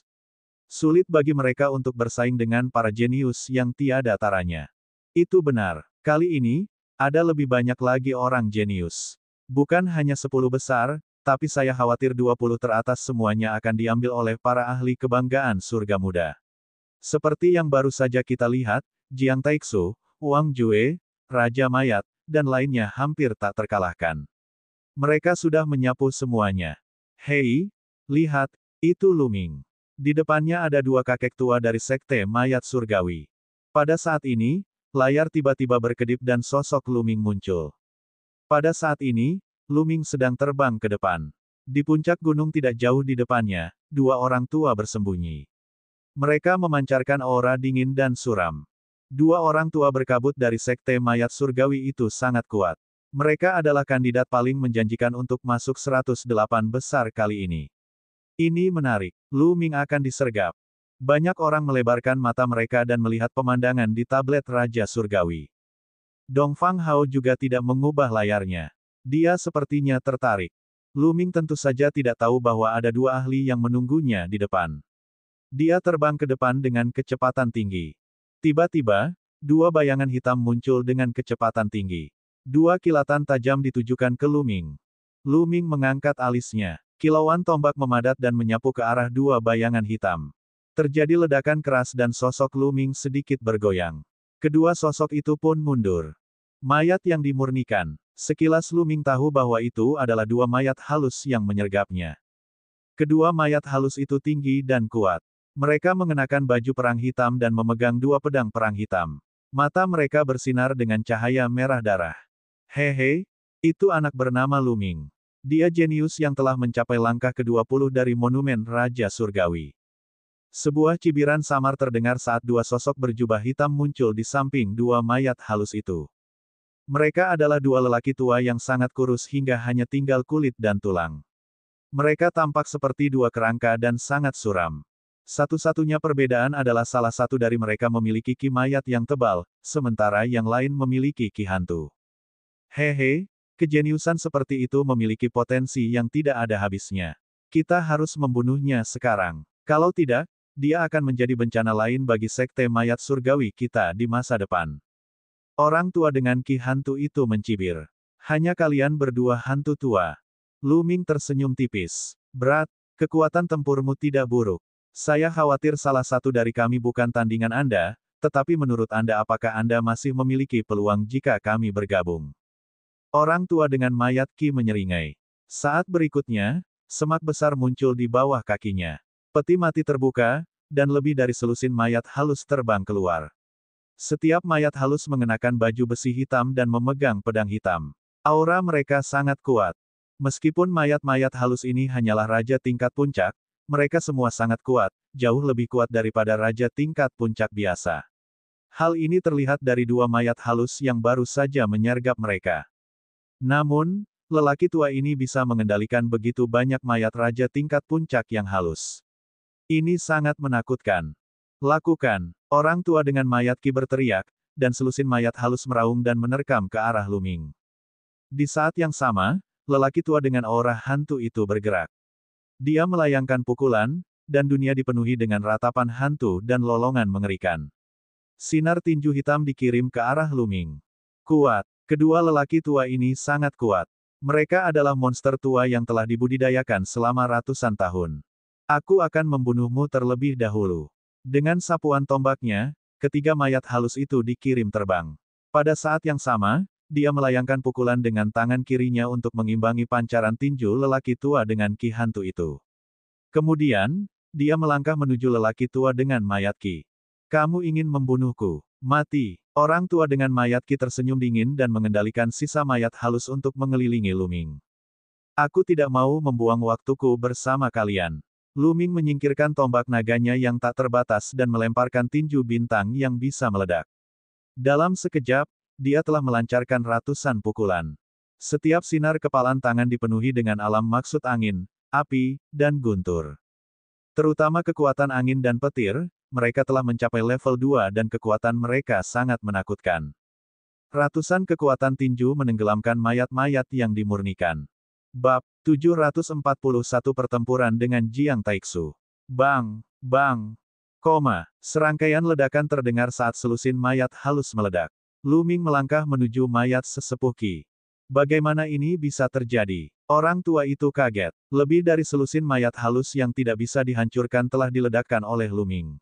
Sulit bagi mereka untuk bersaing dengan para jenius yang tiada taranya. Itu benar. Kali ini, ada lebih banyak lagi orang jenius. Bukan hanya 10 besar, tapi saya khawatir 20 teratas semuanya akan diambil oleh para ahli kebanggaan surga muda. Seperti yang baru saja kita lihat, Jiang Taixu, Wang Jue, Raja Mayat, dan lainnya hampir tak terkalahkan. Mereka sudah menyapu semuanya. Hei, lihat, itu Luming. Di depannya ada 2 kakek tua dari Sekte Mayat Surgawi. Pada saat ini, layar tiba-tiba berkedip dan sosok Luming muncul. Pada saat ini, Luming sedang terbang ke depan. Di puncak gunung tidak jauh di depannya, 2 orang tua bersembunyi. Mereka memancarkan aura dingin dan suram. 2 orang tua berkabut dari Sekte Mayat Surgawi itu sangat kuat. Mereka adalah kandidat paling menjanjikan untuk masuk 108 besar kali ini. Ini menarik. Luming akan disergap. Banyak orang melebarkan mata mereka dan melihat pemandangan di tablet Raja Surgawi. Dongfang Hao juga tidak mengubah layarnya. Dia sepertinya tertarik. Luming tentu saja tidak tahu bahwa ada 2 ahli yang menunggunya di depan. Dia terbang ke depan dengan kecepatan tinggi. Tiba-tiba, 2 bayangan hitam muncul dengan kecepatan tinggi. 2 kilatan tajam ditujukan ke Luming. Luming mengangkat alisnya. Kilauan tombak memadat dan menyapu ke arah 2 bayangan hitam. Terjadi ledakan keras dan sosok Luming sedikit bergoyang. Kedua sosok itu pun mundur. Mayat yang dimurnikan. Sekilas Luming tahu bahwa itu adalah 2 mayat halus yang menyergapnya. Kedua mayat halus itu tinggi dan kuat. Mereka mengenakan baju perang hitam dan memegang 2 pedang perang hitam. Mata mereka bersinar dengan cahaya merah darah. Hehe, itu anak bernama Luming. Dia jenius yang telah mencapai langkah ke-20 dari monumen Raja Surgawi. Sebuah cibiran samar terdengar saat 2 sosok berjubah hitam muncul di samping 2 mayat halus itu. Mereka adalah 2 lelaki tua yang sangat kurus hingga hanya tinggal kulit dan tulang. Mereka tampak seperti 2 kerangka dan sangat suram. Satu-satunya perbedaan adalah salah satu dari mereka memiliki ki mayat yang tebal, sementara yang lain memiliki ki hantu. Hehe. Kejeniusan seperti itu memiliki potensi yang tidak ada habisnya. Kita harus membunuhnya sekarang. Kalau tidak, dia akan menjadi bencana lain bagi Sekte Mayat Surgawi kita di masa depan. Orang tua dengan ki hantu itu mencibir. Hanya kalian berdua hantu tua. Luming tersenyum tipis. Berat, kekuatan tempurmu tidak buruk. Saya khawatir salah satu dari kami bukan tandingan Anda, tetapi menurut Anda apakah Anda masih memiliki peluang jika kami bergabung? Orang tua dengan mayat ki menyeringai. Saat berikutnya, semak besar muncul di bawah kakinya. Peti mati terbuka, dan lebih dari selusin mayat halus terbang keluar. Setiap mayat halus mengenakan baju besi hitam dan memegang pedang hitam. Aura mereka sangat kuat. Meskipun mayat-mayat halus ini hanyalah raja tingkat puncak, mereka semua sangat kuat, jauh lebih kuat daripada raja tingkat puncak biasa. Hal ini terlihat dari 2 mayat halus yang baru saja menyergap mereka. Namun, lelaki tua ini bisa mengendalikan begitu banyak mayat raja tingkat puncak yang halus. Ini sangat menakutkan. Lakukan. Orang tua dengan mayat ki berteriak, dan selusin mayat halus meraung dan menerkam ke arah Luming. Di saat yang sama, lelaki tua dengan aura hantu itu bergerak. Dia melayangkan pukulan, dan dunia dipenuhi dengan ratapan hantu dan lolongan mengerikan. Sinar tinju hitam dikirim ke arah Luming. Kuat. Kedua lelaki tua ini sangat kuat. Mereka adalah monster tua yang telah dibudidayakan selama ratusan tahun. Aku akan membunuhmu terlebih dahulu. Dengan sapuan tombaknya, ketiga mayat halus itu dikirim terbang. Pada saat yang sama, dia melayangkan pukulan dengan tangan kirinya untuk mengimbangi pancaran tinju lelaki tua dengan ki hantu itu. Kemudian, dia melangkah menuju lelaki tua dengan mayat ki. Kamu ingin membunuhku? Mati. Orang tua dengan mayat ki tersenyum dingin dan mengendalikan sisa mayat halus untuk mengelilingi Luming. Aku tidak mau membuang waktuku bersama kalian. Luming menyingkirkan tombak naganya yang tak terbatas dan melemparkan tinju bintang yang bisa meledak. Dalam sekejap, dia telah melancarkan ratusan pukulan. Setiap sinar kepalan tangan dipenuhi dengan alam maksud angin, api, dan guntur. Terutama kekuatan angin dan petir, mereka telah mencapai level 2 dan kekuatan mereka sangat menakutkan. Ratusan kekuatan tinju menenggelamkan mayat-mayat yang dimurnikan. Bab 741 Pertempuran dengan Jiang Taixu. Bang, bang, serangkaian ledakan terdengar saat selusin mayat halus meledak. Luming melangkah menuju mayat sesepuh Qi. Bagaimana ini bisa terjadi? Orang tua itu kaget. Lebih dari selusin mayat halus yang tidak bisa dihancurkan telah diledakkan oleh Luming.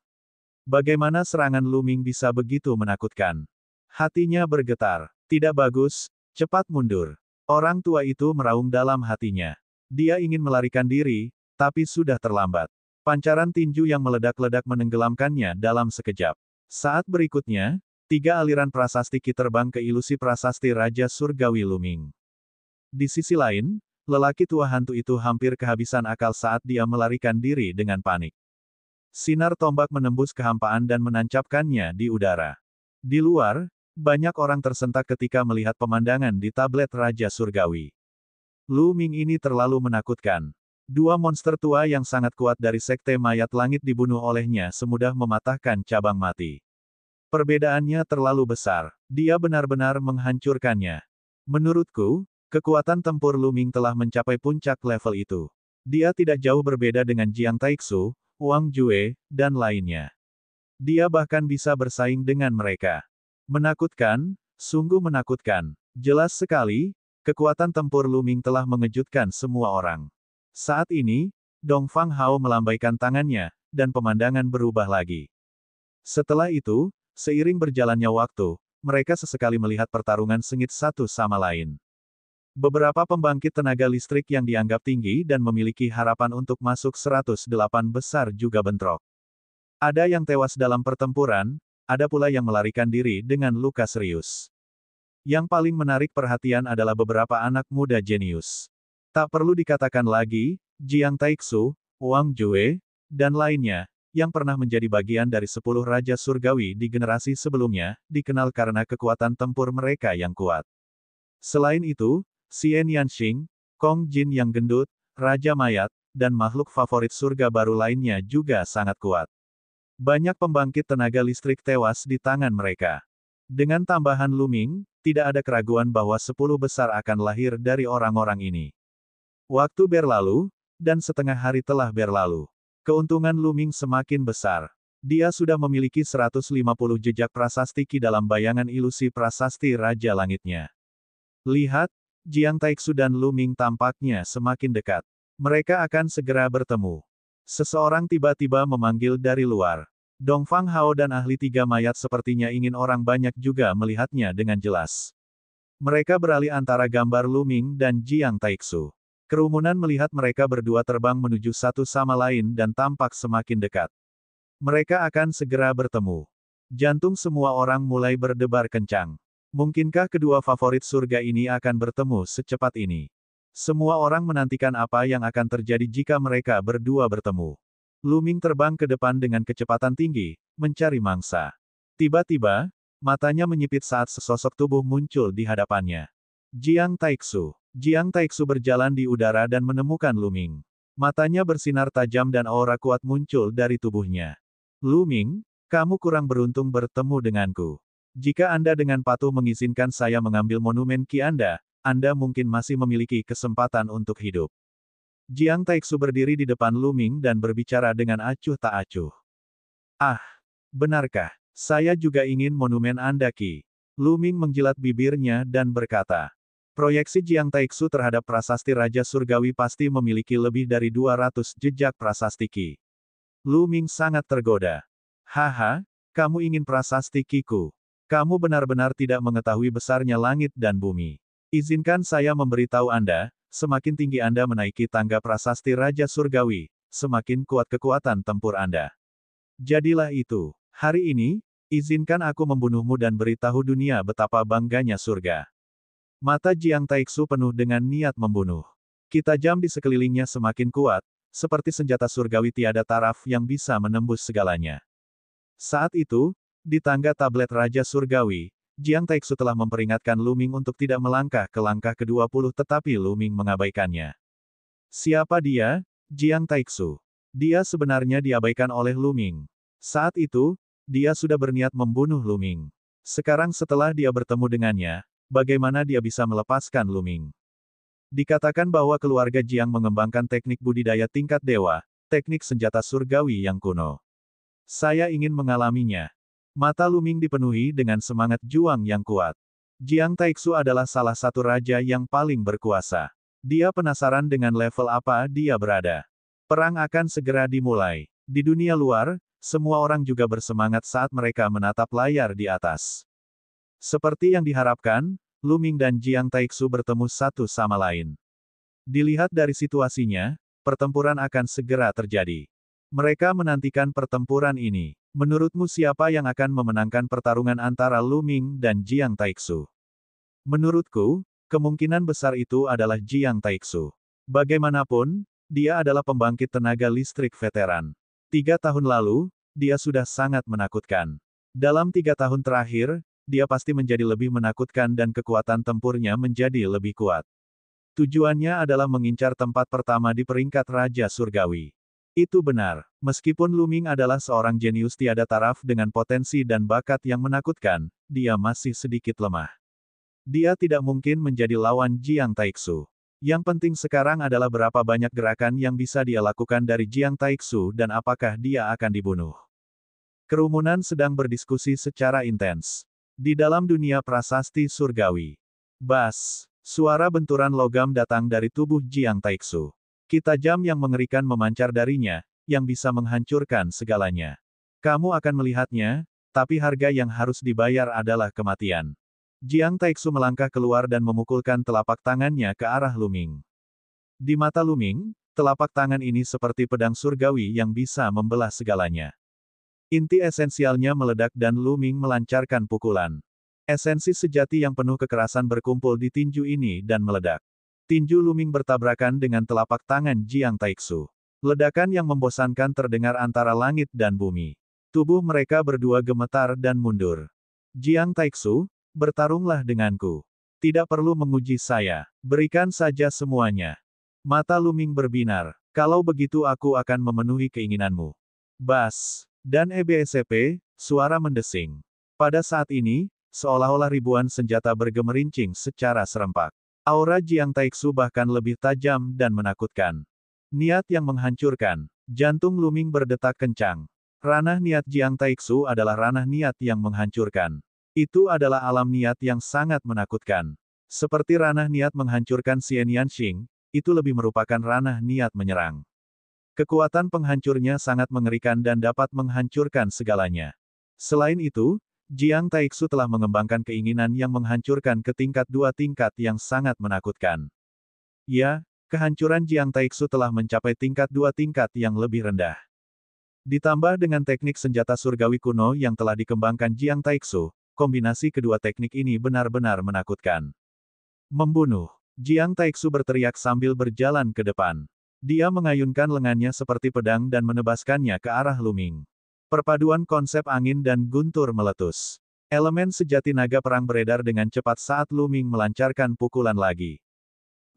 Bagaimana serangan Luming bisa begitu menakutkan? Hatinya bergetar. Tidak bagus, cepat mundur. Orang tua itu meraung dalam hatinya. Dia ingin melarikan diri, tapi sudah terlambat. Pancaran tinju yang meledak-ledak menenggelamkannya dalam sekejap. Saat berikutnya, 3 aliran prasasti ki terbang ke ilusi prasasti Raja Surgawi Luming. Di sisi lain, lelaki tua hantu itu hampir kehabisan akal saat dia melarikan diri dengan panik. Sinar tombak menembus kehampaan dan menancapkannya di udara. Di luar, banyak orang tersentak ketika melihat pemandangan di tablet Raja Surgawi. Luming ini terlalu menakutkan. 2 monster tua yang sangat kuat dari Sekte Mayat Langit dibunuh olehnya semudah mematahkan cabang mati. Perbedaannya terlalu besar. Dia benar-benar menghancurkannya. Menurutku, kekuatan tempur Luming telah mencapai puncak level itu. Dia tidak jauh berbeda dengan Jiang Taixu, Wang Jue, dan lainnya. Dia bahkan bisa bersaing dengan mereka. Menakutkan, sungguh menakutkan. Jelas sekali, kekuatan tempur Luming telah mengejutkan semua orang. Saat ini, Dongfang Hao melambaikan tangannya, dan pemandangan berubah lagi. Setelah itu, seiring berjalannya waktu, mereka sesekali melihat pertarungan sengit satu sama lain. Beberapa pembangkit tenaga listrik yang dianggap tinggi dan memiliki harapan untuk masuk 108 besar juga bentrok. Ada yang tewas dalam pertempuran, ada pula yang melarikan diri dengan luka serius. Yang paling menarik perhatian adalah beberapa anak muda jenius. Tak perlu dikatakan lagi, Jiang Taixu, Wang Jue, dan lainnya, yang pernah menjadi bagian dari 10 Raja Surgawi di generasi sebelumnya, dikenal karena kekuatan tempur mereka yang kuat. Selain itu, Xian Yanxing, Kong Jin yang gendut, Raja Mayat, dan makhluk favorit surga baru lainnya juga sangat kuat. Banyak pembangkit tenaga listrik tewas di tangan mereka. Dengan tambahan Luming, tidak ada keraguan bahwa 10 besar akan lahir dari orang-orang ini. Waktu berlalu, dan setengah hari telah berlalu. Keuntungan Luming semakin besar. Dia sudah memiliki 150 jejak prasasti ki dalam bayangan ilusi prasasti Raja Langitnya. Lihat, Jiang Taixu dan Luming tampaknya semakin dekat. Mereka akan segera bertemu. Seseorang tiba-tiba memanggil dari luar. Dongfang Hao dan ahli 3 mayat sepertinya ingin orang banyak juga melihatnya dengan jelas. Mereka beralih antara gambar Luming dan Jiang Taixu. Kerumunan melihat mereka berdua terbang menuju satu sama lain dan tampak semakin dekat. Mereka akan segera bertemu. Jantung semua orang mulai berdebar kencang. Mungkinkah kedua favorit surga ini akan bertemu secepat ini? Semua orang menantikan apa yang akan terjadi jika mereka berdua bertemu. Luming terbang ke depan dengan kecepatan tinggi, mencari mangsa. Tiba-tiba, matanya menyipit saat sesosok tubuh muncul di hadapannya. Jiang Taixu. Jiang Taixu berjalan di udara dan menemukan Luming. Matanya bersinar tajam dan aura kuat muncul dari tubuhnya. Luming, kamu kurang beruntung bertemu denganku. Jika Anda dengan patuh mengizinkan saya mengambil monumen Ki Anda mungkin masih memiliki kesempatan untuk hidup. Jiang Taixu berdiri di depan Luming dan berbicara dengan acuh tak acuh. Ah, benarkah? Saya juga ingin monumen Anda Ki. Luming menjilat bibirnya dan berkata. Proyeksi Jiang Taixu terhadap prasasti Raja Surgawi pasti memiliki lebih dari 200 jejak prasasti Ki. Luming sangat tergoda. Haha, kamu ingin prasasti Kiku. Kamu benar-benar tidak mengetahui besarnya langit dan bumi. Izinkan saya memberitahu Anda, semakin tinggi Anda menaiki tangga prasasti Raja Surgawi, semakin kuat kekuatan tempur Anda. Jadilah itu. Hari ini, izinkan aku membunuhmu dan beritahu dunia betapa bangganya surga. Mata Jiang Taixu penuh dengan niat membunuh. Kita jam di sekelilingnya semakin kuat, seperti senjata surgawi tiada taraf yang bisa menembus segalanya. Saat itu, di tangga tablet Raja Surgawi, Jiang Taixu telah memperingatkan Luming untuk tidak melangkah ke langkah ke-20 tetapi Luming mengabaikannya. Siapa dia? Jiang Taixu. Dia sebenarnya diabaikan oleh Luming. Saat itu, dia sudah berniat membunuh Luming. Sekarang setelah dia bertemu dengannya, bagaimana dia bisa melepaskan Luming? Dikatakan bahwa keluarga Jiang mengembangkan teknik budidaya tingkat dewa, teknik senjata surgawi yang kuno. Saya ingin mengalaminya. Mata Luming dipenuhi dengan semangat juang yang kuat. Jiang Taixu adalah salah satu raja yang paling berkuasa. Dia penasaran dengan level apa dia berada. Perang akan segera dimulai. Di dunia luar, semua orang juga bersemangat saat mereka menatap layar di atas. Seperti yang diharapkan, Luming dan Jiang Taixu bertemu satu sama lain. Dilihat dari situasinya, pertempuran akan segera terjadi. Mereka menantikan pertempuran ini. Menurutmu siapa yang akan memenangkan pertarungan antara Luming dan Jiang Taixu? Menurutku, kemungkinan besar itu adalah Jiang Taixu. Bagaimanapun, dia adalah pembangkit tenaga listrik veteran. 3 tahun lalu, dia sudah sangat menakutkan. Dalam 3 tahun terakhir, dia pasti menjadi lebih menakutkan dan kekuatan tempurnya menjadi lebih kuat. Tujuannya adalah mengincar tempat pertama di peringkat Raja Surgawi. Itu benar, meskipun Luming adalah seorang jenius tiada taraf dengan potensi dan bakat yang menakutkan, dia masih sedikit lemah. Dia tidak mungkin menjadi lawan Jiang Taixu. Yang penting sekarang adalah berapa banyak gerakan yang bisa dia lakukan dari Jiang Taixu dan apakah dia akan dibunuh. Kerumunan sedang berdiskusi secara intens. Di dalam dunia prasasti surgawi. Bas, suara benturan logam datang dari tubuh Jiang Taixu. Kita jam yang mengerikan memancar darinya, yang bisa menghancurkan segalanya. Kamu akan melihatnya, tapi harga yang harus dibayar adalah kematian. Jiang Taixu melangkah keluar dan memukulkan telapak tangannya ke arah Luming. Di mata Luming, telapak tangan ini seperti pedang surgawi yang bisa membelah segalanya. Inti esensialnya meledak dan Luming melancarkan pukulan. Esensi sejati yang penuh kekerasan berkumpul di tinju ini dan meledak. Tinju Luming bertabrakan dengan telapak tangan Jiang Taixu. Ledakan yang membosankan terdengar antara langit dan bumi. Tubuh mereka berdua gemetar dan mundur. Jiang Taixu, bertarunglah denganku. Tidak perlu menguji saya. Berikan saja semuanya. Mata Luming berbinar. Kalau begitu aku akan memenuhi keinginanmu. Bas. Dan EBSP, suara mendesing. Pada saat ini, seolah-olah ribuan senjata bergemerincing secara serempak. Aura Jiang Taixu bahkan lebih tajam dan menakutkan. Niat yang menghancurkan. Jantung Luming berdetak kencang. Ranah niat Jiang Taixu adalah ranah niat yang menghancurkan. Itu adalah alam niat yang sangat menakutkan. Seperti ranah niat menghancurkan Xian Yanxing, itu lebih merupakan ranah niat menyerang. Kekuatan penghancurnya sangat mengerikan dan dapat menghancurkan segalanya. Selain itu, Jiang Taixu telah mengembangkan keinginan yang menghancurkan ke tingkat 2 tingkat yang sangat menakutkan. Ya, kehancuran Jiang Taixu telah mencapai tingkat 2 tingkat yang lebih rendah. Ditambah dengan teknik senjata surgawi kuno yang telah dikembangkan Jiang Taixu, kombinasi kedua teknik ini benar-benar menakutkan. Membunuh. Jiang Taixu berteriak sambil berjalan ke depan. Dia mengayunkan lengannya seperti pedang dan menebaskannya ke arah Luming. Perpaduan konsep angin dan guntur meletus. Elemen sejati naga perang beredar dengan cepat saat Luming melancarkan pukulan lagi.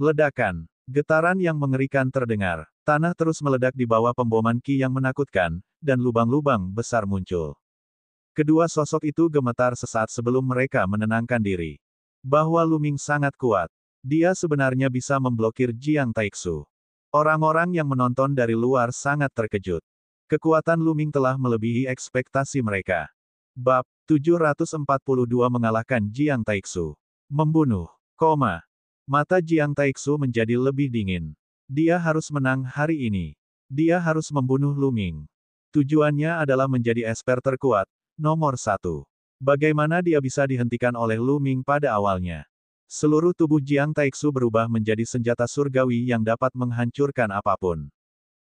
Ledakan. Getaran yang mengerikan terdengar. Tanah terus meledak di bawah pemboman ki yang menakutkan, dan lubang-lubang besar muncul. Kedua sosok itu gemetar sesaat sebelum mereka menenangkan diri. Bahwa Luming sangat kuat. Dia sebenarnya bisa memblokir Jiang Taixu. Orang-orang yang menonton dari luar sangat terkejut. Kekuatan Luming telah melebihi ekspektasi mereka. Bab 742 mengalahkan Jiang Taixu. Membunuh. Mata Jiang Taixu menjadi lebih dingin. Dia harus menang hari ini. Dia harus membunuh Luming. Tujuannya adalah menjadi esper terkuat, nomor 1. Bagaimana dia bisa dihentikan oleh Lu Ming pada awalnya? Seluruh tubuh Jiang Taixu berubah menjadi senjata surgawi yang dapat menghancurkan apapun.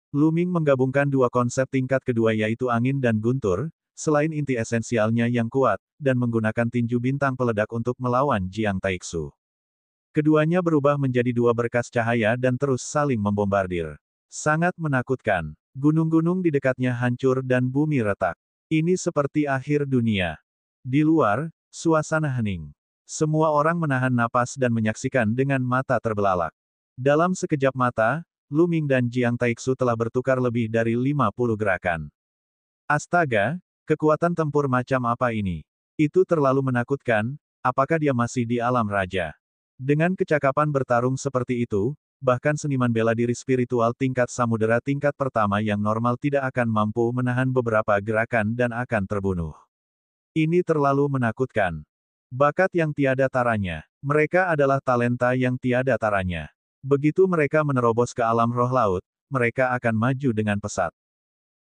Lu Ming menggabungkan dua konsep tingkat kedua yaitu angin dan guntur, selain inti esensialnya yang kuat, dan menggunakan tinju bintang peledak untuk melawan Jiang Taixu. Keduanya berubah menjadi dua berkas cahaya dan terus saling membombardir. Sangat menakutkan. Gunung-gunung di dekatnya hancur dan bumi retak. Ini seperti akhir dunia. Di luar, suasana hening. Semua orang menahan napas dan menyaksikan dengan mata terbelalak. Dalam sekejap mata, Lu Ming dan Jiang Taixu telah bertukar lebih dari 50 gerakan. Astaga, kekuatan tempur macam apa ini? Itu terlalu menakutkan, apakah dia masih di alam raja? Dengan kecakapan bertarung seperti itu, bahkan seniman bela diri spiritual tingkat samudera tingkat pertama yang normal tidak akan mampu menahan beberapa gerakan dan akan terbunuh. Ini terlalu menakutkan. Bakat yang tiada taranya. Mereka adalah talenta yang tiada taranya. Begitu mereka menerobos ke alam roh laut, mereka akan maju dengan pesat.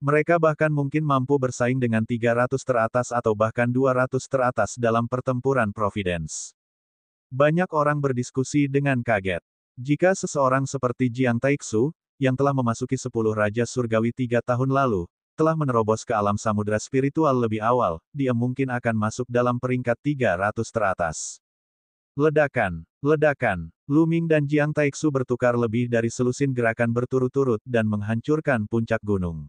Mereka bahkan mungkin mampu bersaing dengan 300 teratas atau bahkan 200 teratas dalam pertempuran Providence. Banyak orang berdiskusi dengan kaget. Jika seseorang seperti Jiang Taixu, yang telah memasuki 10 Raja Surgawi 3 tahun lalu, telah menerobos ke alam samudera spiritual lebih awal, dia mungkin akan masuk dalam peringkat 300 teratas. Ledakan, ledakan, Lu Ming dan Jiang Taixu bertukar lebih dari selusin gerakan berturut-turut dan menghancurkan puncak gunung.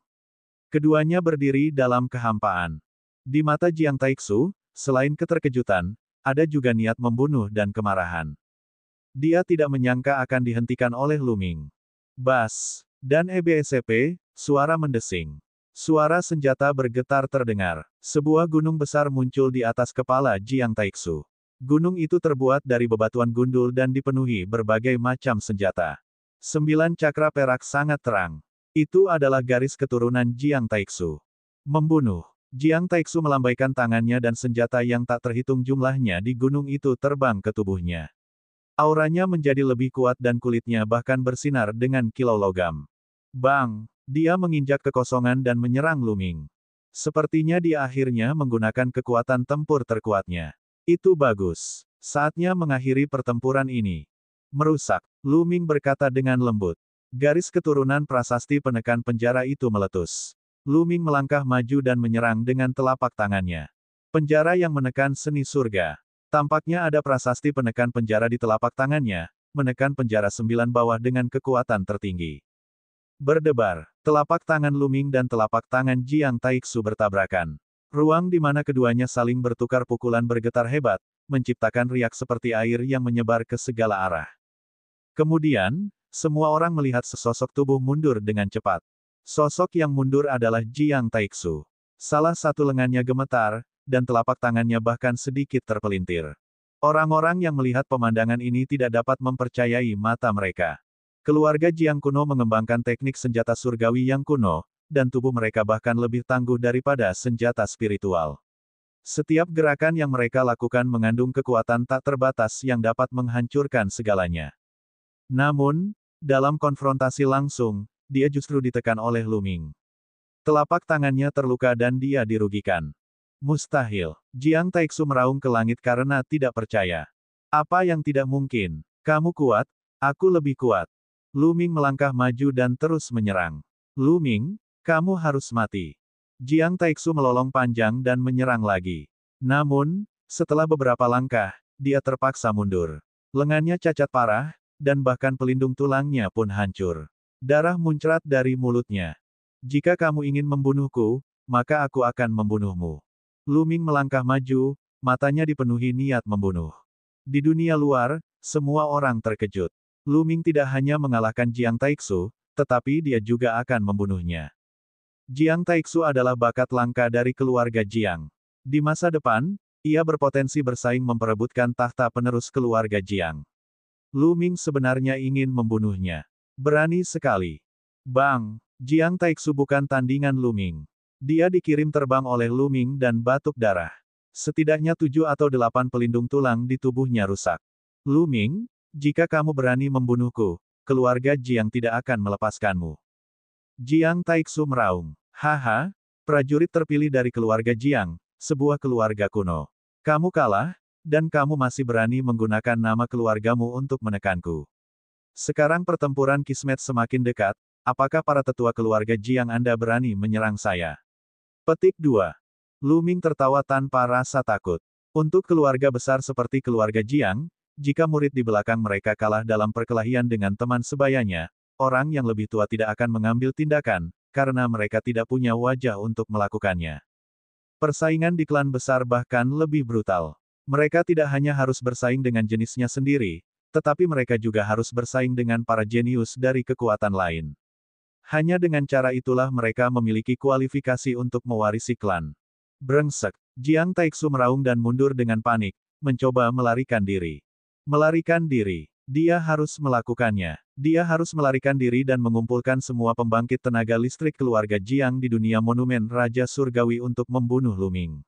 Keduanya berdiri dalam kehampaan. Di mata Jiang Taixu, selain keterkejutan, ada juga niat membunuh dan kemarahan. Dia tidak menyangka akan dihentikan oleh Lu Ming. Bas, dan EBSP, suara mendesing. Suara senjata bergetar terdengar. Sebuah gunung besar muncul di atas kepala Jiang Taixu. Gunung itu terbuat dari bebatuan gundul dan dipenuhi berbagai macam senjata. 9 cakra perak sangat terang. Itu adalah garis keturunan Jiang Taixu. Membunuh. Jiang Taixu melambaikan tangannya dan senjata yang tak terhitung jumlahnya di gunung itu terbang ke tubuhnya. Auranya menjadi lebih kuat dan kulitnya bahkan bersinar dengan kilau logam. Bang! Dia menginjak kekosongan dan menyerang Lu Ming. Sepertinya dia akhirnya menggunakan kekuatan tempur terkuatnya. Itu bagus. Saatnya mengakhiri pertempuran ini. Merusak. Lu Ming berkata dengan lembut. Garis keturunan prasasti penekan penjara itu meletus. Lu Ming melangkah maju dan menyerang dengan telapak tangannya. Penjara yang menekan seni surga. Tampaknya ada prasasti penekan penjara di telapak tangannya, menekan penjara 9 bawah dengan kekuatan tertinggi. Berdebar. Telapak tangan Lu Ming dan telapak tangan Jiang Taixu bertabrakan. Ruang di mana keduanya saling bertukar pukulan bergetar hebat, menciptakan riak seperti air yang menyebar ke segala arah. Kemudian, semua orang melihat sesosok tubuh mundur dengan cepat. Sosok yang mundur adalah Jiang Taixu. Salah satu lengannya gemetar, dan telapak tangannya bahkan sedikit terpelintir. Orang-orang yang melihat pemandangan ini tidak dapat mempercayai mata mereka. Keluarga Jiang kuno mengembangkan teknik senjata surgawi yang kuno, dan tubuh mereka bahkan lebih tangguh daripada senjata spiritual. Setiap gerakan yang mereka lakukan mengandung kekuatan tak terbatas yang dapat menghancurkan segalanya. Namun, dalam konfrontasi langsung, dia justru ditekan oleh Lu Ming. Telapak tangannya terluka dan dia dirugikan. Mustahil. Jiang Taixu meraung ke langit karena tidak percaya. Apa yang tidak mungkin? Kamu kuat, aku lebih kuat. Lu Ming melangkah maju dan terus menyerang. Lu Ming, kamu harus mati. Jiang Taixu melolong panjang dan menyerang lagi. Namun, setelah beberapa langkah, dia terpaksa mundur. Lengannya cacat parah, dan bahkan pelindung tulangnya pun hancur. Darah muncrat dari mulutnya. Jika kamu ingin membunuhku, maka aku akan membunuhmu. Lu Ming melangkah maju, matanya dipenuhi niat membunuh. Di dunia luar, semua orang terkejut. Lu Ming tidak hanya mengalahkan Jiang Taixu, tetapi dia juga akan membunuhnya. Jiang Taixu adalah bakat langka dari keluarga Jiang. Di masa depan, ia berpotensi bersaing memperebutkan tahta penerus keluarga Jiang. Lu Ming sebenarnya ingin membunuhnya. Berani sekali. Bang! Jiang Taixu bukan tandingan Lu Ming. Dia dikirim terbang oleh Lu Ming dan batuk darah. Setidaknya 7 atau 8 pelindung tulang di tubuhnya rusak. Lu Ming, jika kamu berani membunuhku, keluarga Jiang tidak akan melepaskanmu. Jiang Taixu meraung. Haha, prajurit terpilih dari keluarga Jiang, sebuah keluarga kuno. Kamu kalah, dan kamu masih berani menggunakan nama keluargamu untuk menekanku. Sekarang pertempuran Kismet semakin dekat, apakah para tetua keluarga Jiang Anda berani menyerang saya? Petik 2. Lu Ming tertawa tanpa rasa takut. Untuk keluarga besar seperti keluarga Jiang, jika murid di belakang mereka kalah dalam perkelahian dengan teman sebayanya, orang yang lebih tua tidak akan mengambil tindakan, karena mereka tidak punya wajah untuk melakukannya. Persaingan di klan besar bahkan lebih brutal. Mereka tidak hanya harus bersaing dengan jenisnya sendiri, tetapi mereka juga harus bersaing dengan para jenius dari kekuatan lain. Hanya dengan cara itulah mereka memiliki kualifikasi untuk mewarisi klan. Brengsek, Jiang Taixu meraung dan mundur dengan panik, mencoba melarikan diri. Melarikan diri. Dia harus melakukannya. Dia harus melarikan diri dan mengumpulkan semua pembangkit tenaga listrik keluarga Jiang di dunia monumen Raja Surgawi untuk membunuh Lu Ming.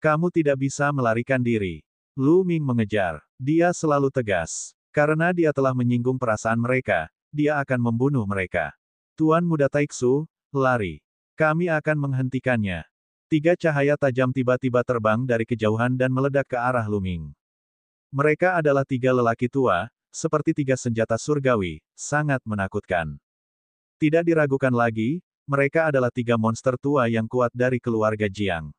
Kamu tidak bisa melarikan diri. Lu Ming mengejar. Dia selalu tegas. Karena dia telah menyinggung perasaan mereka, dia akan membunuh mereka. Tuan Muda Taixu, lari. Kami akan menghentikannya. 3 cahaya tajam tiba-tiba terbang dari kejauhan dan meledak ke arah Lu Ming. Mereka adalah 3 lelaki tua, seperti 3 senjata surgawi, sangat menakutkan. Tidak diragukan lagi, mereka adalah 3 monster tua yang kuat dari keluarga Jiang.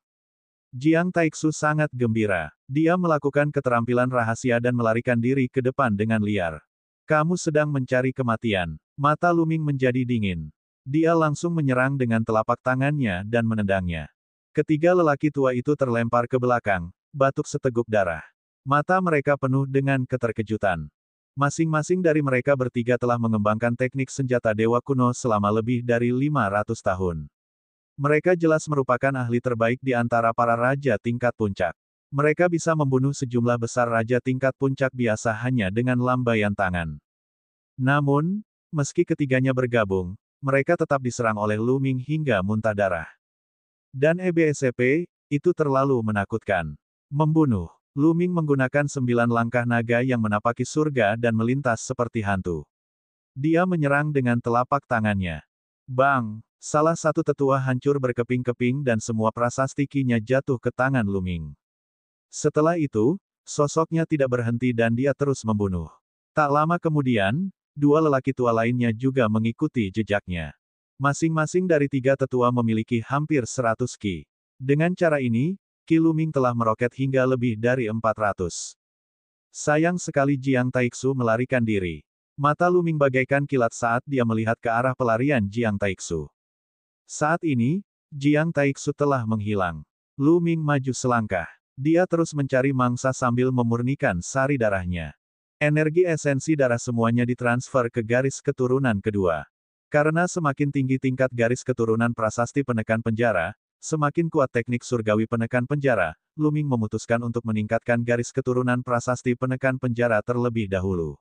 Jiang Taixu sangat gembira. Dia melakukan keterampilan rahasia dan melarikan diri ke depan dengan liar. Kamu sedang mencari kematian. Mata Lu Ming menjadi dingin. Dia langsung menyerang dengan telapak tangannya dan menendangnya. Ketiga lelaki tua itu terlempar ke belakang, batuk seteguk darah. Mata mereka penuh dengan keterkejutan. Masing-masing dari mereka bertiga telah mengembangkan teknik senjata dewa kuno selama lebih dari 500 tahun. Mereka jelas merupakan ahli terbaik di antara para raja tingkat puncak. Mereka bisa membunuh sejumlah besar raja tingkat puncak biasa hanya dengan lambaian tangan. Namun, meski ketiganya bergabung, mereka tetap diserang oleh Lu Ming hingga muntah darah. Dan EBSCP, itu terlalu menakutkan. Membunuh. Lu Ming menggunakan 9 langkah naga yang menapaki surga dan melintas seperti hantu. Dia menyerang dengan telapak tangannya. Bang! Salah satu tetua hancur berkeping-keping dan semua prasasti Qi-nya jatuh ke tangan Lu Ming. Setelah itu, sosoknya tidak berhenti dan dia terus membunuh. Tak lama kemudian, 2 lelaki tua lainnya juga mengikuti jejaknya. Masing-masing dari 3 tetua memiliki hampir 100 Qi. Dengan cara ini, Qi Lu Ming telah meroket hingga lebih dari 400. Sayang sekali Jiang Taixu melarikan diri. Mata Lu Ming bagaikan kilat saat dia melihat ke arah pelarian Jiang Taixu. Saat ini, Jiang Taixu telah menghilang. Lu Ming maju selangkah. Dia terus mencari mangsa sambil memurnikan sari darahnya. Energi esensi darah semuanya ditransfer ke garis keturunan kedua. Karena semakin tinggi tingkat garis keturunan prasasti penekan penjara, semakin kuat teknik surgawi penekan penjara, Lu Ming memutuskan untuk meningkatkan garis keturunan prasasti penekan penjara terlebih dahulu.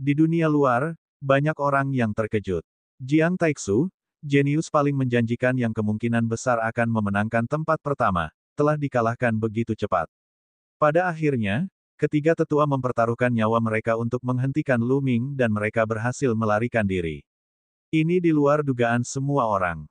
Di dunia luar, banyak orang yang terkejut. Jiang Taixu, jenius paling menjanjikan yang kemungkinan besar akan memenangkan tempat pertama, telah dikalahkan begitu cepat. Pada akhirnya, ketiga tetua mempertaruhkan nyawa mereka untuk menghentikan Lu Ming dan mereka berhasil melarikan diri. Ini di luar dugaan semua orang.